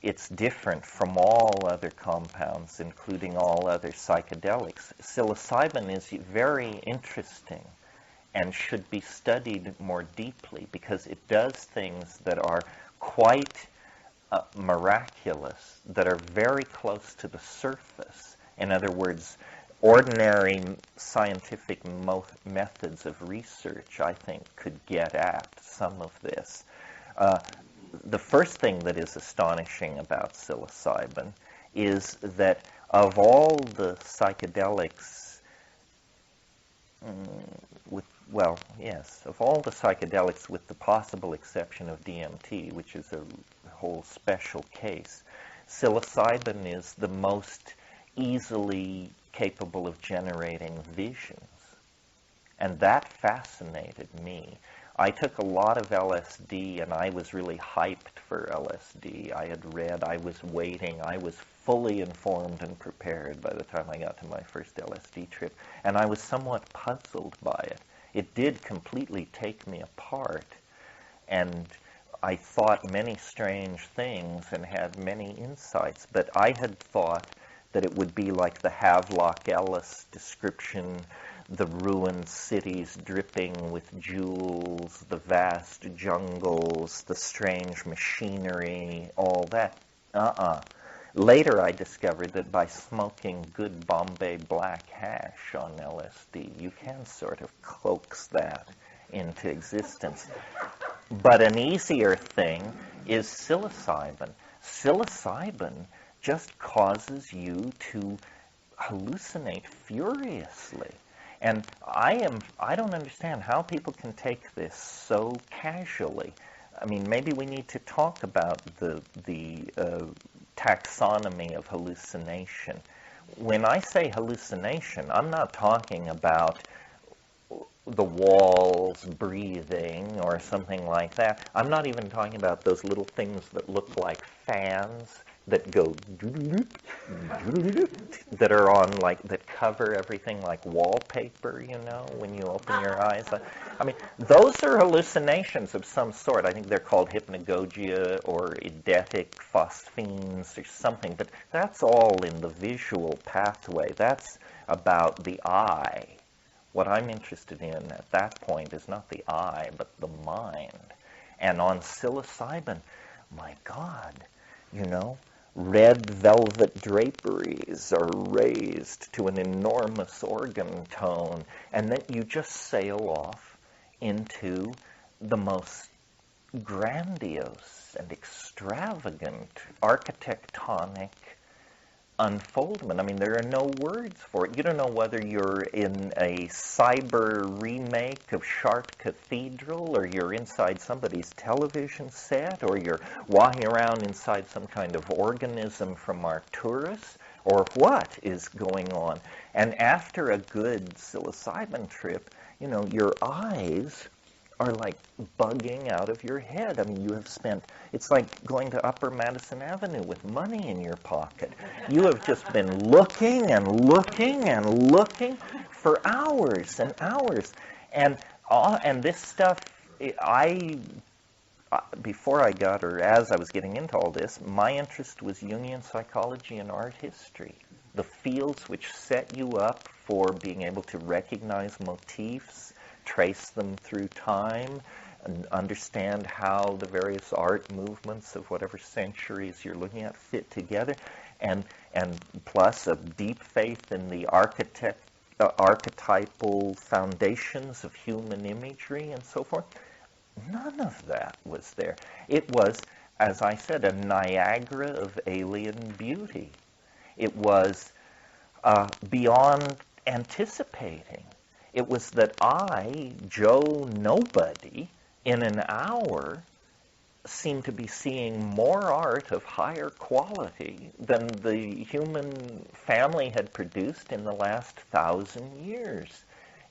It's different from all other compounds, including all other psychedelics. Psilocybin is very interesting and should be studied more deeply because it does things that are quite miraculous, that are very close to the surface. In other words, ordinary scientific methods of research, I think, could get at some of this. The first thing that is astonishing about psilocybin is that of all the psychedelics, of all the psychedelics with the possible exception of DMT, which is a whole special case, psilocybin is the most easily capable of generating visions. And that fascinated me. I took a lot of LSD, and I was really hyped for LSD. I had read, I was waiting, I was fully informed and prepared by the time I got to my first LSD trip, and I was somewhat puzzled by it. It did completely take me apart, and I thought many strange things and had many insights, but I had thought that it would be like the Havelock Ellis description, the ruined cities dripping with jewels, the vast jungles, the strange machinery, all that. Later I discovered that by smoking good Bombay black hash on LSD, you can sort of coax that into existence. But an easier thing is psilocybin. Psilocybin just causes you to hallucinate furiously. And I don't understand how people can take this so casually. I mean, maybe we need to talk about the taxonomy of hallucination. When I say hallucination, I'm not talking about the walls breathing or something like that. I'm not even talking about those little things that look like fans that go that are on, like, that cover everything like wallpaper, you know, when you open your eyes. I mean, those are hallucinations of some sort. I think they're called hypnagogia or eidetic phosphenes or something, but that's all in the visual pathway. That's about the eye. What I'm interested in at that point is not the eye, but the mind. And on psilocybin, my God, you know, red velvet draperies are raised to an enormous organ tone, and then you just sail off into the most grandiose and extravagant architectonic unfoldment. I mean, there are no words for it. You don't know whether you're in a cyber remake of Chartres Cathedral, or you're inside somebody's television set, or you're walking around inside some kind of organism from Arcturus, or what is going on. And after a good psilocybin trip, you know, your eyes are like bugging out of your head. I mean, you have spent, it's like going to Upper Madison Avenue with money in your pocket. You have just been looking and looking and looking for hours and hours. And this stuff, before I got, or as I was getting into all this, my interest was Jungian psychology and art history. The fields which set you up for being able to recognize motifs, trace them through time, and understand how the various art movements of whatever centuries you're looking at fit together, and plus a deep faith in the archetypal foundations of human imagery and so forth. None of that was there. It was, as I said, a Niagara of alien beauty. It was beyond anticipating. It was that I, Joe Nobody, in an hour, seemed to be seeing more art of higher quality than the human family had produced in the last 1,000 years.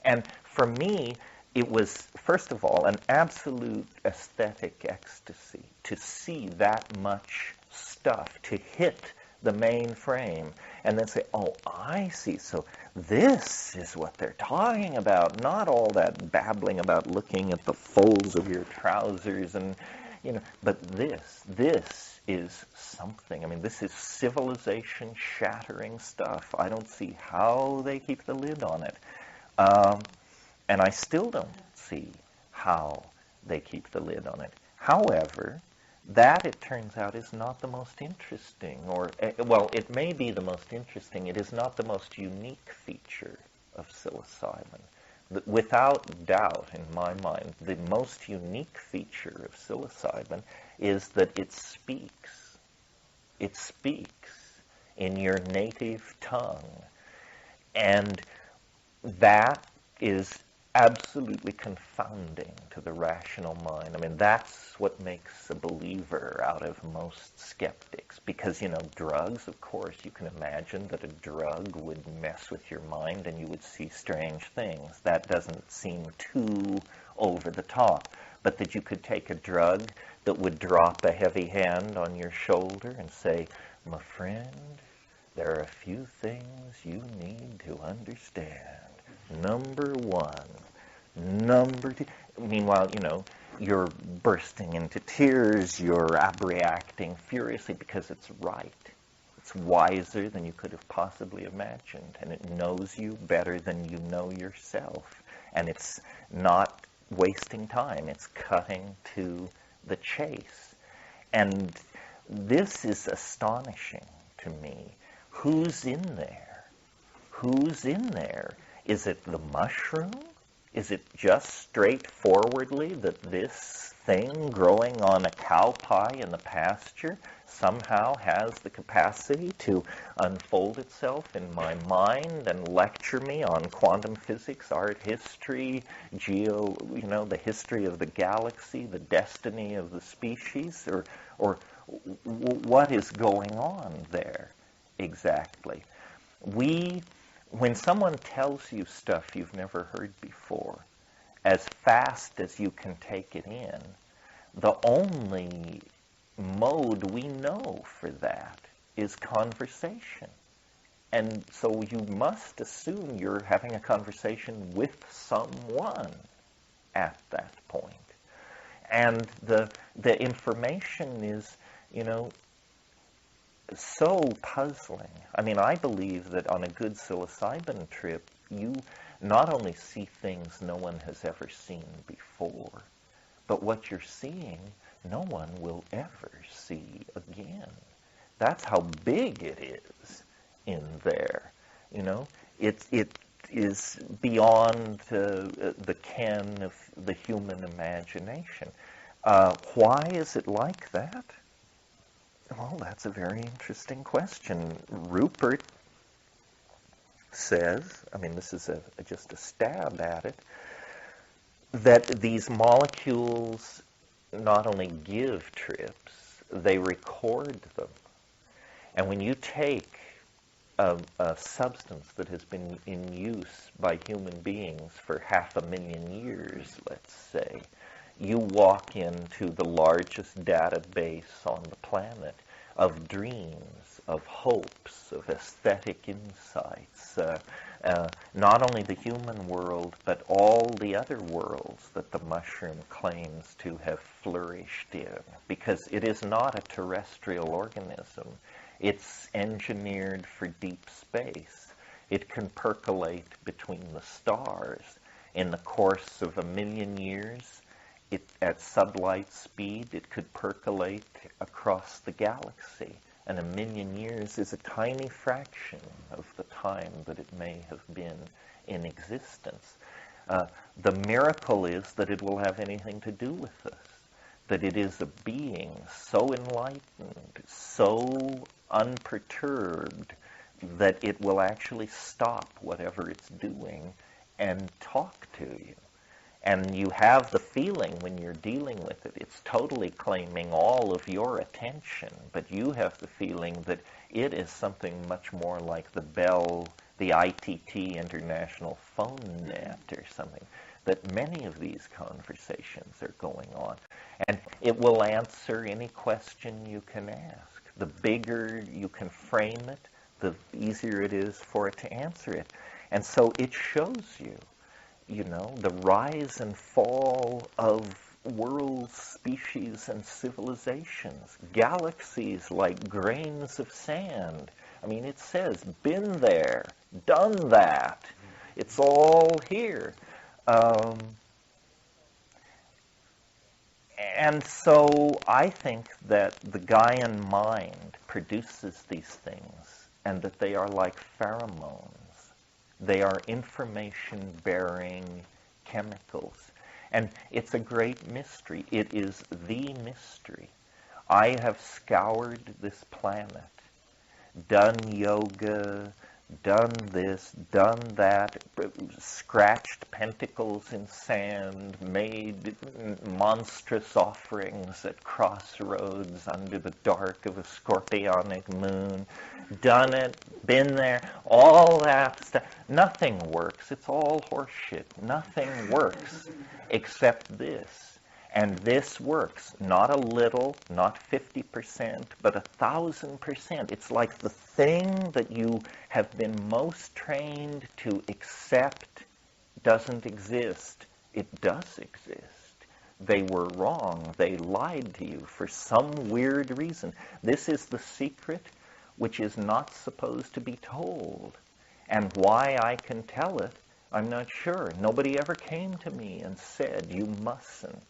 And for me, it was, first of all, an absolute aesthetic ecstasy to see that much stuff, to hit the main frame, and then say, oh, I see, so this is what they're talking about, not all that babbling about looking at the folds of your trousers and, you know, but this is something. I mean, this is civilization-shattering stuff. I don't see how they keep the lid on it. And I still don't see how they keep the lid on it. However, that, it turns out, is not the most interesting, or, well, it may be the most interesting. It is not the most unique feature of psilocybin. Without doubt, in my mind, the most unique feature of psilocybin is that it speaks. It speaks in your native tongue. And that is absolutely confounding to the rational mind. I mean, that's what makes a believer out of most skeptics. Because, you know, drugs, of course, you can imagine that a drug would mess with your mind and you would see strange things. That doesn't seem too over the top. But that you could take a drug that would drop a heavy hand on your shoulder and say, my friend, there are a few things you need to understand. Number one. Number two. Meanwhile, you know, you're bursting into tears, you're abreacting furiously because it's right. It's wiser than you could have possibly imagined, and it knows you better than you know yourself. And it's not wasting time. It's cutting to the chase. And this is astonishing to me. Who's in there? Who's in there? Is it the mushroom? Is it just straightforwardly that this thing growing on a cow pie in the pasture somehow has the capacity to unfold itself in my mind and lecture me on quantum physics, art history, the history of the galaxy, the destiny of the species, or what is going on there exactly? When someone tells you stuff you've never heard before, as fast as you can take it in, the only mode we know for that is conversation. And so you must assume you're having a conversation with someone at that point. And the information is, so puzzling. I mean, I believe that on a good psilocybin trip, you not only see things no one has ever seen before, but what you're seeing, no one will ever see again. That's how big it is in there. It is beyond the ken of the human imagination. Why is it like that? Well, that's a very interesting question. Rupert says, this is just a stab at it, that these molecules not only give trips, they record them. And when you take a substance that has been in use by human beings for 500,000 years, let's say, you walk into the largest database on the planet of dreams, of hopes, of aesthetic insights, not only the human world, but all the other worlds that the mushroom claims to have flourished in, because it is not a terrestrial organism. It's engineered for deep space. It can percolate between the stars. In the course of 1,000,000 years, at sublight speed, it could percolate across the galaxy. And 1,000,000 years is a tiny fraction of the time that it may have been in existence. The miracle is that it will have anything to do with us, that it is a being so enlightened, so unperturbed, that it will actually stop whatever it's doing and talk to you. And you have the feeling when you're dealing with it, it's totally claiming all of your attention, but you have the feeling that it is something much more like the Bell, the ITT International Phone Net or something, that many of these conversations are going on. And it will answer any question you can ask. The bigger you can frame it, the easier it is for it to answer it. And so it shows you, the rise and fall of worlds, species, and civilizations, galaxies like grains of sand. It says, been there, done that. It's all here. And so I think that the Gaian mind produces these things, and that they are like pheromones. They are information-bearing chemicals. And it's a great mystery. It is the mystery. I have scoured this planet, done yoga, done this, done that, scratched pentacles in sand, made monstrous offerings at crossroads under the dark of a scorpionic moon, done it, been there, all that stuff. Nothing works. It's all horseshit. Nothing works except this. And this works, not a little, not 50%, but 1,000%. It's like the thing that you have been most trained to accept doesn't exist. It does exist. They were wrong. They lied to you for some weird reason. This is the secret which is not supposed to be told. And why I can tell it, I'm not sure. Nobody ever came to me and said, you mustn't.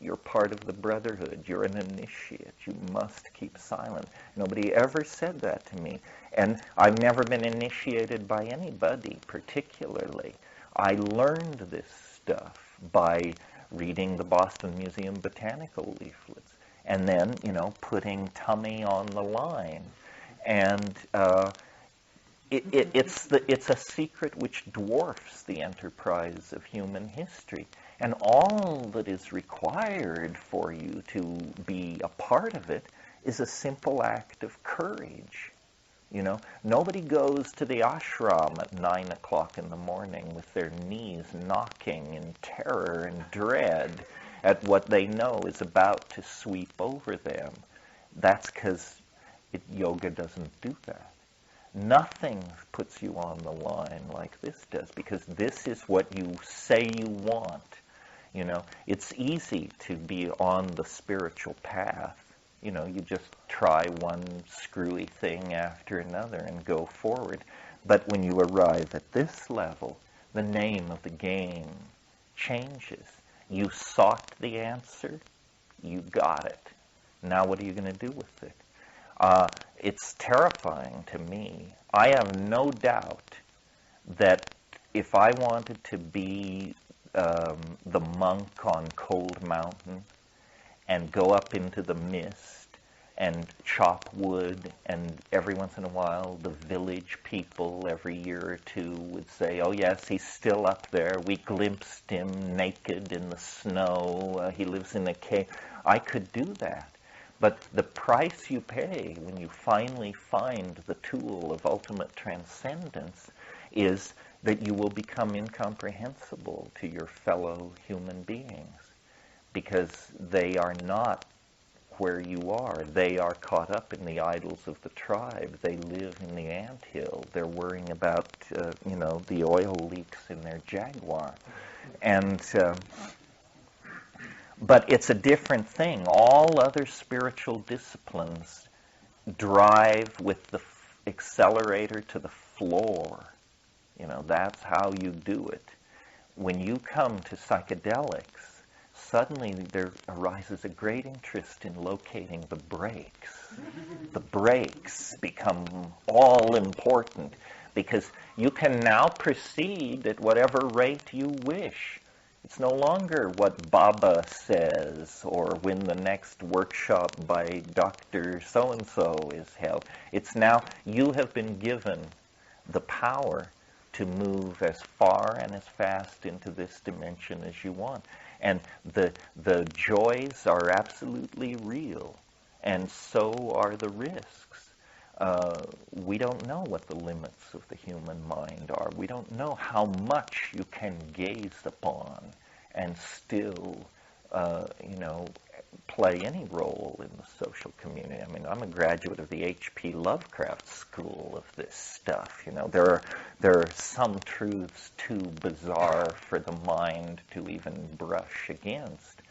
You're part of the brotherhood. You're an initiate. You must keep silent. Nobody ever said that to me. And I've never been initiated by anybody particularly. I learned this stuff by reading the Boston Museum botanical leaflets, and then, putting tummy on the line. And it's a secret which dwarfs the enterprise of human history. And all that is required for you to be a part of it is a simple act of courage. Nobody goes to the ashram at 9 o'clock in the morning with their knees knocking in terror and dread at what they know is about to sweep over them. That's because yoga doesn't do that. Nothing puts you on the line like this does, because this is what you say you want. It's easy to be on the spiritual path. You just try one screwy thing after another and go forward. But when you arrive at this level, the name of the game changes. You sought the answer, you got it. Now what are you going to do with it? It's terrifying to me. I have no doubt that if I wanted to be the monk on Cold Mountain and go up into the mist and chop wood, and every once in a while the village people every year or two would say, oh yes, he's still up there. We glimpsed him naked in the snow. He lives in a cave. I could do that. But the price you pay when you finally find the tool of ultimate transcendence is that you will become incomprehensible to your fellow human beings, because they are not where you are. They are caught up in the idols of the tribe. They live in the anthill. They're worrying about, the oil leaks in their Jaguar. And but it's a different thing. All other spiritual disciplines drive with the accelerator to the floor. That's how you do it. When you come to psychedelics, suddenly there arises a great interest in locating the brakes. The brakes become all important, because you can now proceed at whatever rate you wish. It's no longer what Baba says or when the next workshop by Dr. So-and-so is held. It's now you have been given the power to move as far and as fast into this dimension as you want. And the joys are absolutely real, and so are the risks. We don't know what the limits of the human mind are. We don't know how much you can gaze upon and still, play any role in the social community. I mean, I'm a graduate of the H.P. Lovecraft school of this stuff. There are some truths too bizarre for the mind to even brush against.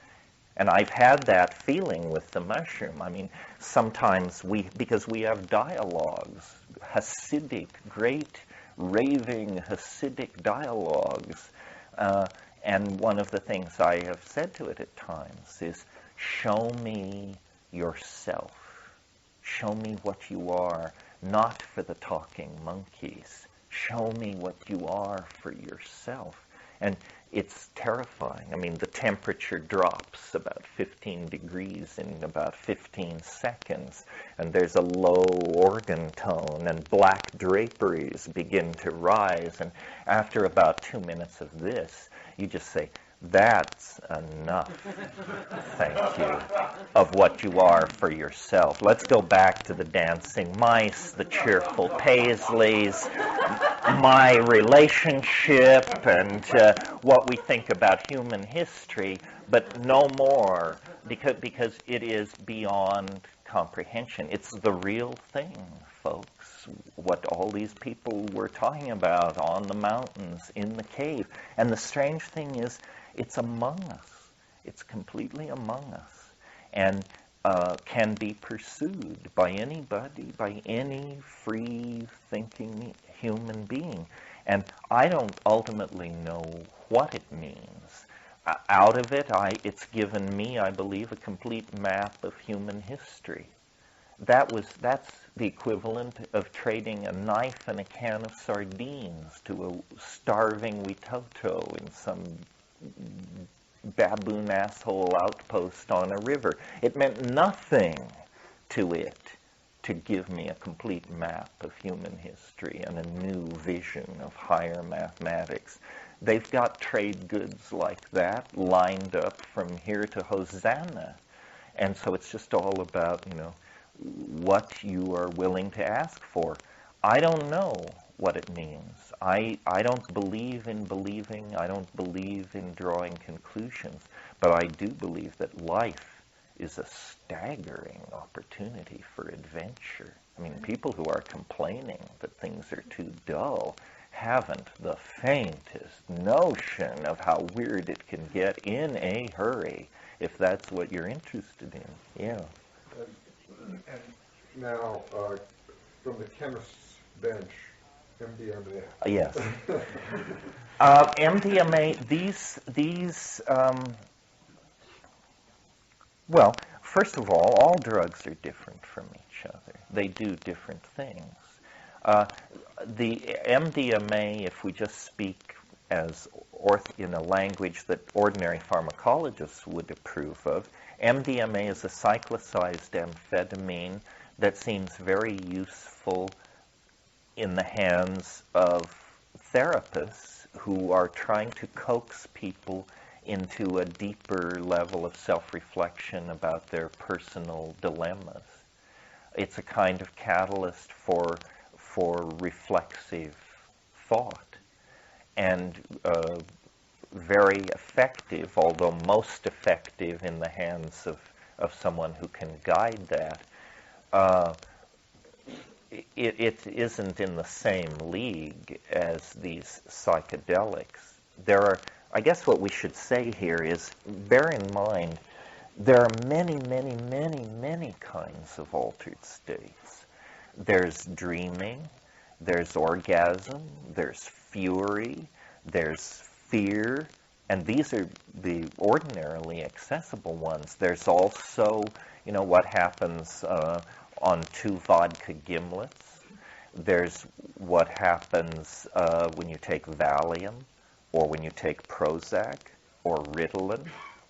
And I've had that feeling with the mushroom. I mean, sometimes because we have dialogues, Hasidic, great raving Hasidic dialogues. And one of the things I have said to it at times is, show me yourself. Show me what you are, not for the talking monkeys. Show me what you are for yourself. And it's terrifying. I mean, the temperature drops about 15 degrees in about 15 seconds, and there's a low organ tone, and black draperies begin to rise. And after about 2 minutes of this, you just say, that's enough, thank you, of what you are for yourself. Let's go back to the dancing mice, the cheerful Paisleys, my relationship, and what we think about human history, but no more, because it is beyond comprehension. It's the real thing, folks, what all these people were talking about on the mountains, in the cave. And the strange thing is, it's among us. It's completely among us, and can be pursued by anybody, by any free-thinking human being. And I don't ultimately know what it means. Out of it, it's given me, I believe, a complete map of human history. That's the equivalent of trading a knife and a can of sardines to a starving Witoto in some baboon asshole outpost on a river. It meant nothing to it to give me a complete map of human history and a new vision of higher mathematics. They've got trade goods like that lined up from here to Hosanna. And so it's just all about, what you are willing to ask for. I don't know what it means. I don't believe in believing. I don't believe in drawing conclusions. But I do believe that life is a staggering opportunity for adventure. I mean, people who are complaining that things are too dull haven't the faintest notion of how weird it can get in a hurry, if that's what you're interested in. Yeah. And now, from the chemist's bench, MDMA. Yes. MDMA, well, first of all drugs are different from each other. They do different things. The MDMA, if we just speak in a language that ordinary pharmacologists would approve of, MDMA is a cyclicized amphetamine that seems very useful in the hands of therapists who are trying to coax people into a deeper level of self-reflection about their personal dilemmas. It's a kind of catalyst for reflexive thought, and very effective, although most effective in the hands of someone who can guide that. It isn't in the same league as these psychedelics. I guess what we should say here is, bear in mind, there are many, many, many, many kinds of altered states. There's dreaming, there's orgasm, there's fury, there's fear, and these are the ordinarily accessible ones. There's also, what happens on 2 vodka gimlets. There's what happens when you take Valium, or when you take Prozac, or Ritalin,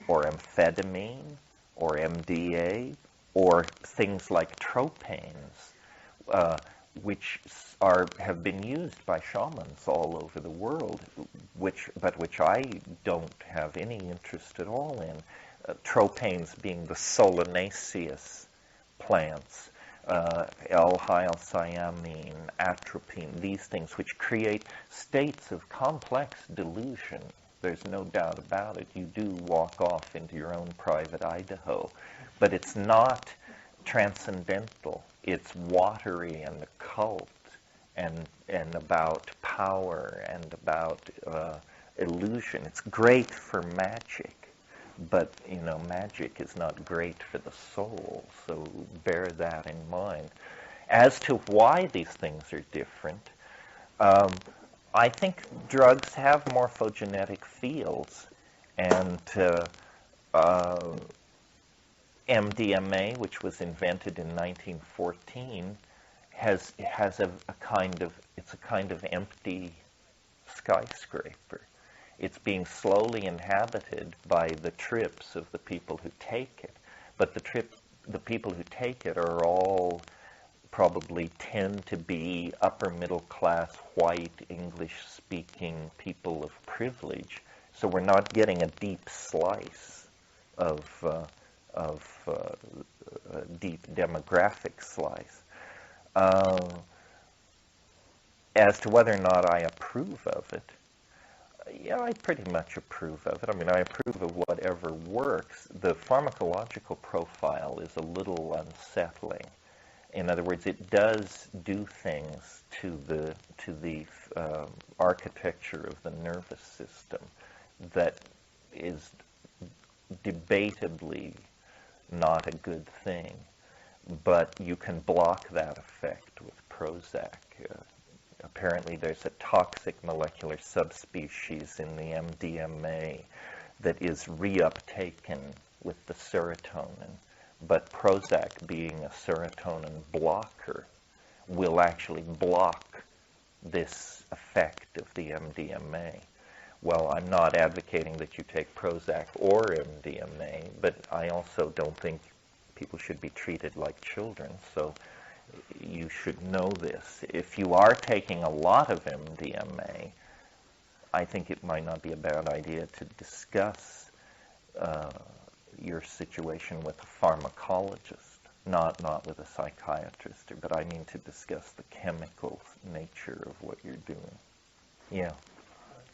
or amphetamine, or MDA, or things like tropanes, which have been used by shamans all over the world, which I don't have any interest at all in. Tropanes being the solanaceous plants, L-hyoscyamine, atropine, these things which create states of complex delusion. There's no doubt about it. You do walk off into your own private Idaho. But it's not transcendental. It's watery and occult and about power and about illusion. It's great for magic. But, magic is not great for the soul, so bear that in mind. As to why these things are different, I think drugs have morphogenetic fields, and MDMA, which was invented in 1914, has a kind of empty skyscraper. It's being slowly inhabited by the trips of the people who take it. But the people who take it are all probably tend to be upper middle class, white, English-speaking people of privilege. So we're not getting a deep slice of deep demographic slice. As to whether or not I approve of it, yeah, I pretty much approve of it. I mean, I approve of whatever works. The pharmacological profile is a little unsettling. In other words, it does do things to the architecture of the nervous system that is debatably not a good thing. But you can block that effect with Prozac. Apparently there's a toxic molecular subspecies in the MDMA that is reuptaken with the serotonin. But Prozac, being a serotonin blocker, will actually block this effect of the MDMA. well, I'm not advocating that you take Prozac or MDMA, but I also don't think people should be treated like children, so you should know this. If you are taking a lot of MDMA, I think it might not be a bad idea to discuss your situation with a pharmacologist, not with a psychiatrist, but I mean to discuss the chemical nature of what you're doing. Yeah.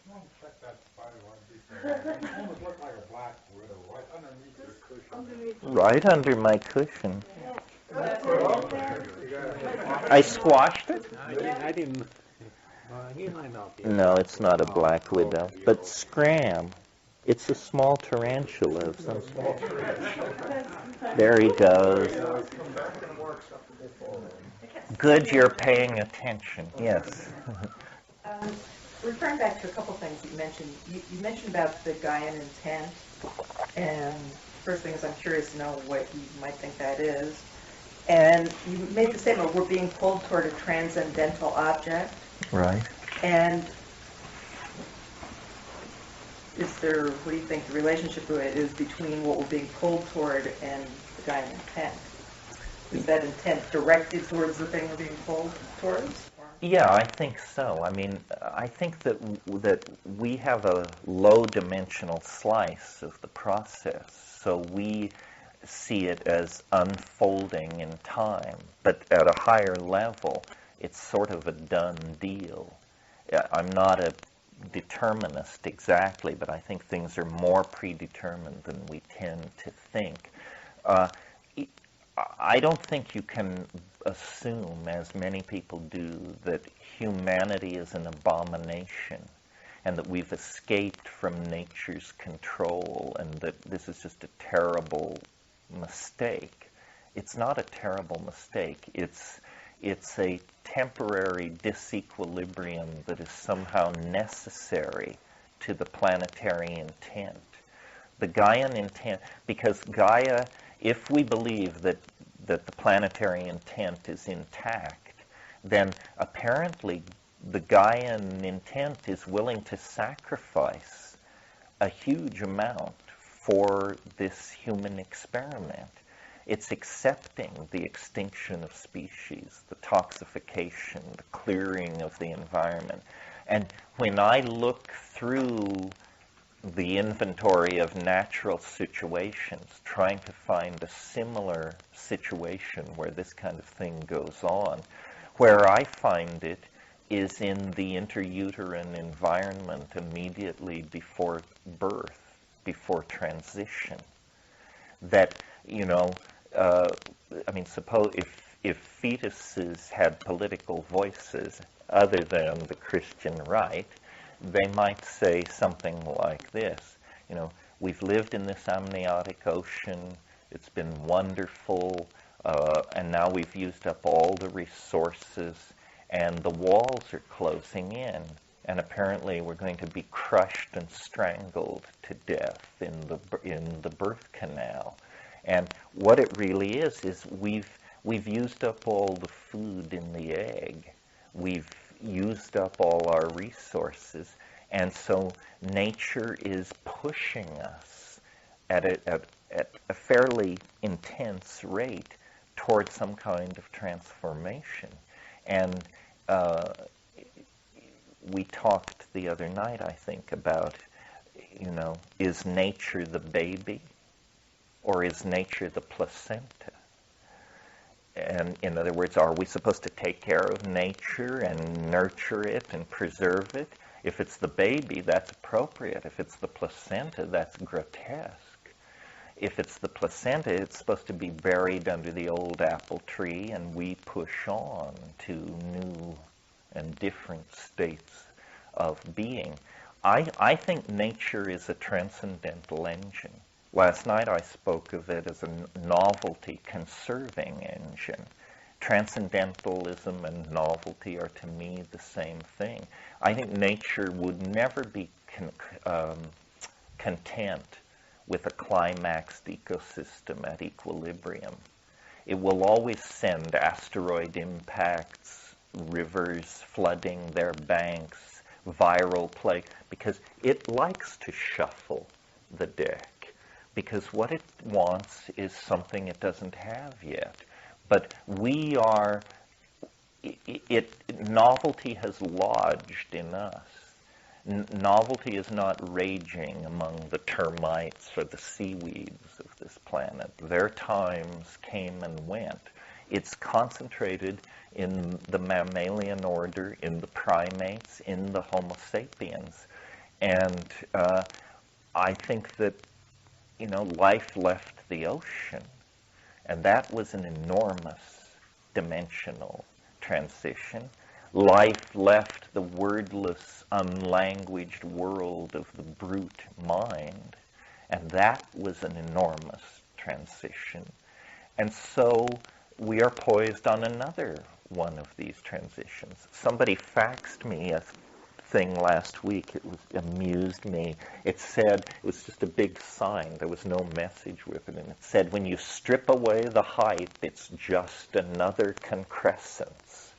Can I check that spider one piece? It almost looked like a black widow right underneath your cushion. Right under my cushion. I squashed it? I didn't. He might not be. No, it's not a black widow. But scram. It's a small tarantula of some sort. There he goes. Good, you're paying attention. Yes. Referring back to a couple things that you mentioned. You mentioned about the Gaian intent, and first thing is I'm curious to know what you might think that is. And you made the statement, we're being pulled toward a transcendental object. Right. And is there, what do you think the relationship is between what we're being pulled toward and the Gaian intent? Is that intent directed towards the thing we're being pulled towards? Yeah, I think so. I mean, I think that we have a low-dimensional slice of the process, so we see it as unfolding in time. But at a higher level, it's sort of a done deal. I'm not a determinist exactly, but I think things are more predetermined than we tend to think. I don't think you can assume, as many people do, that humanity is an abomination and that we've escaped from nature's control and that this is just a terrible mistake. It's not a terrible mistake. It's a temporary disequilibrium that is somehow necessary to the planetary intent. The Gaian intent, because Gaia, if we believe that the planetary intent is intact, then apparently the Gaian intent is willing to sacrifice a huge amount for this human experiment. It's accepting the extinction of species, the toxification, the clearing of the environment. And when I look through the inventory of natural situations, trying to find a similar situation where this kind of thing goes on, where I find it is in the intrauterine environment immediately before birth, before transition. That, I mean, suppose if fetuses had political voices other than the Christian right, they might say something like this, we've lived in this amniotic ocean, it's been wonderful, and now we've used up all the resources, and the walls are closing in, and apparently we're going to be crushed and strangled to death in the birth canal. And what it really is we've used up all the food in the egg. We've used up all our resources, and so nature is pushing us at a fairly intense rate towards some kind of transformation. And we talked the other night, I think, about, is nature the baby or is nature the placenta? And in other words, are we supposed to take care of nature and nurture it and preserve it? If it's the baby, that's appropriate. If it's the placenta, that's grotesque. If it's the placenta, it's supposed to be buried under the old apple tree, and we push on to new and different states of being. I think nature is a transcendental engine. Last night I spoke of it as a novelty conserving engine. Transcendentalism and novelty are to me the same thing. I think nature would never be content with a climaxed ecosystem at equilibrium. It will always send asteroid impacts, rivers flooding their banks, viral plague, because it likes to shuffle the deck, because what it wants is something it doesn't have yet. But we are, novelty has lodged in us. Novelty is not raging among the termites or the seaweeds of this planet. Their times came and went. It's concentrated in the mammalian order, in the primates, in the Homo sapiens. And I think that, life left the ocean. And that was an enormous dimensional transition. Life left the wordless, unlanguaged world of the brute mind, and that was an enormous transition. And so we are poised on another one of these transitions. Somebody faxed me a thing last week. It amused me. It said, it was just a big sign. There was no message with it. And it said, when you strip away the hype, it's just another concrescence.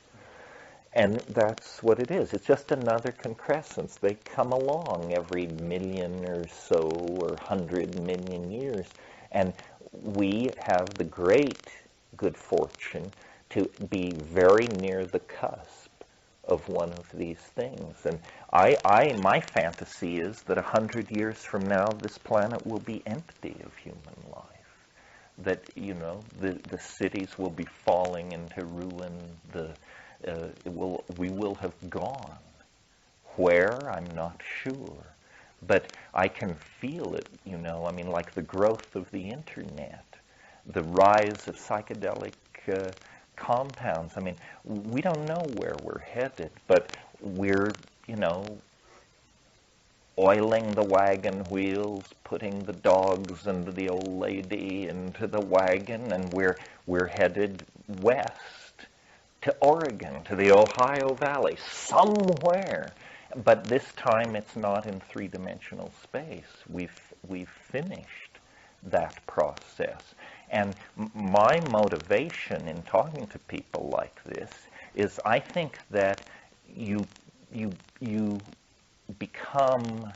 And that's what it is. It's just another concrescence. They come along every million or so or 100 million years. And we have the great good fortune to be very near the cusp of one of these things. And my fantasy is that 100 years from now, this planet will be empty of human life. That, the cities will be falling into ruin, we will have gone. Where? I'm not sure. But I can feel it, like the growth of the internet, the rise of psychedelic compounds. We don't know where we're headed, but we're, oiling the wagon wheels, putting the dogs and the old lady into the wagon, and we're headed west to Oregon, to the Ohio Valley, somewhere. But this time it's not in three-dimensional space. We've finished that process. And my motivation in talking to people like this is I think that you become,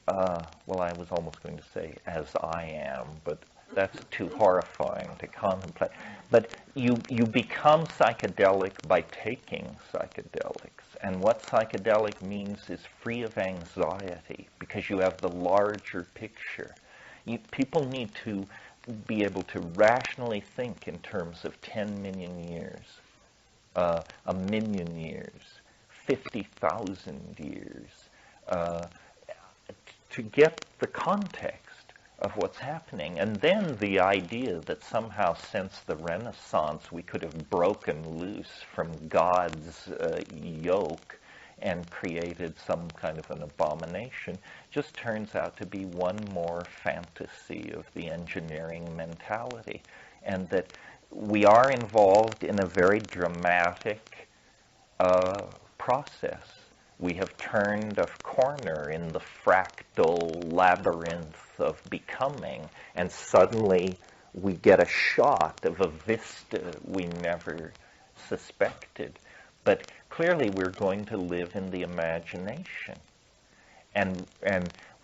I was almost going to say as I am, but that's too horrifying to contemplate. But you become psychedelic by taking psychedelics. And what psychedelic means is free of anxiety, because you have the larger picture. People need to be able to rationally think in terms of 10 million years, a million years, 50,000 years, to get the context of what's happening. And then the idea that somehow since the Renaissance we could have broken loose from God's yoke and created some kind of an abomination just turns out to be one more fantasy of the engineering mentality. And that we are involved in a very dramatic process. We have turned a corner in the fractal labyrinth of becoming, and suddenly we get a shot of a vista we never suspected. But clearly we're going to live in the imagination. And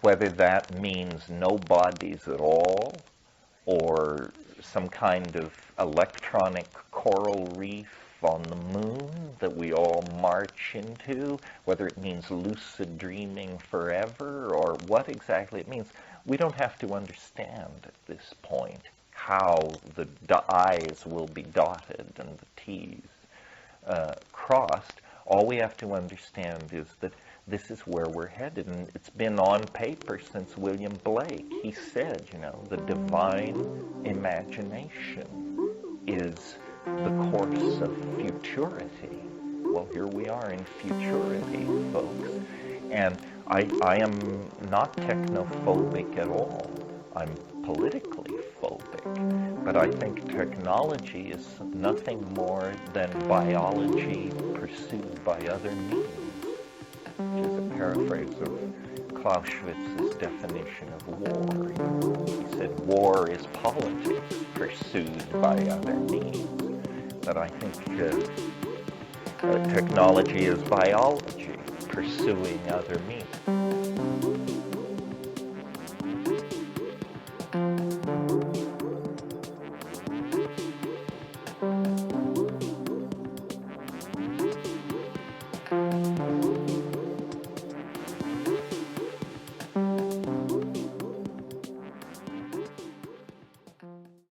whether that means no bodies at all, or some kind of electronic coral reef on the moon that we all march into, whether it means lucid dreaming forever, or what exactly it means, we don't have to understand at this point how the I's will be dotted and the T's crossed. All we have to understand is that this is where we're headed, and it's been on paper since William Blake. He said, the divine imagination is the course of futurity. Well, here we are in futurity, folks. And I am not technophobic at all. I'm politically phobic. But I think technology is nothing more than biology pursued by other means, which is a paraphrase of Clausewitz's definition of war. He said, war is politics pursued by other means. But I think Technology is biology pursuing other means.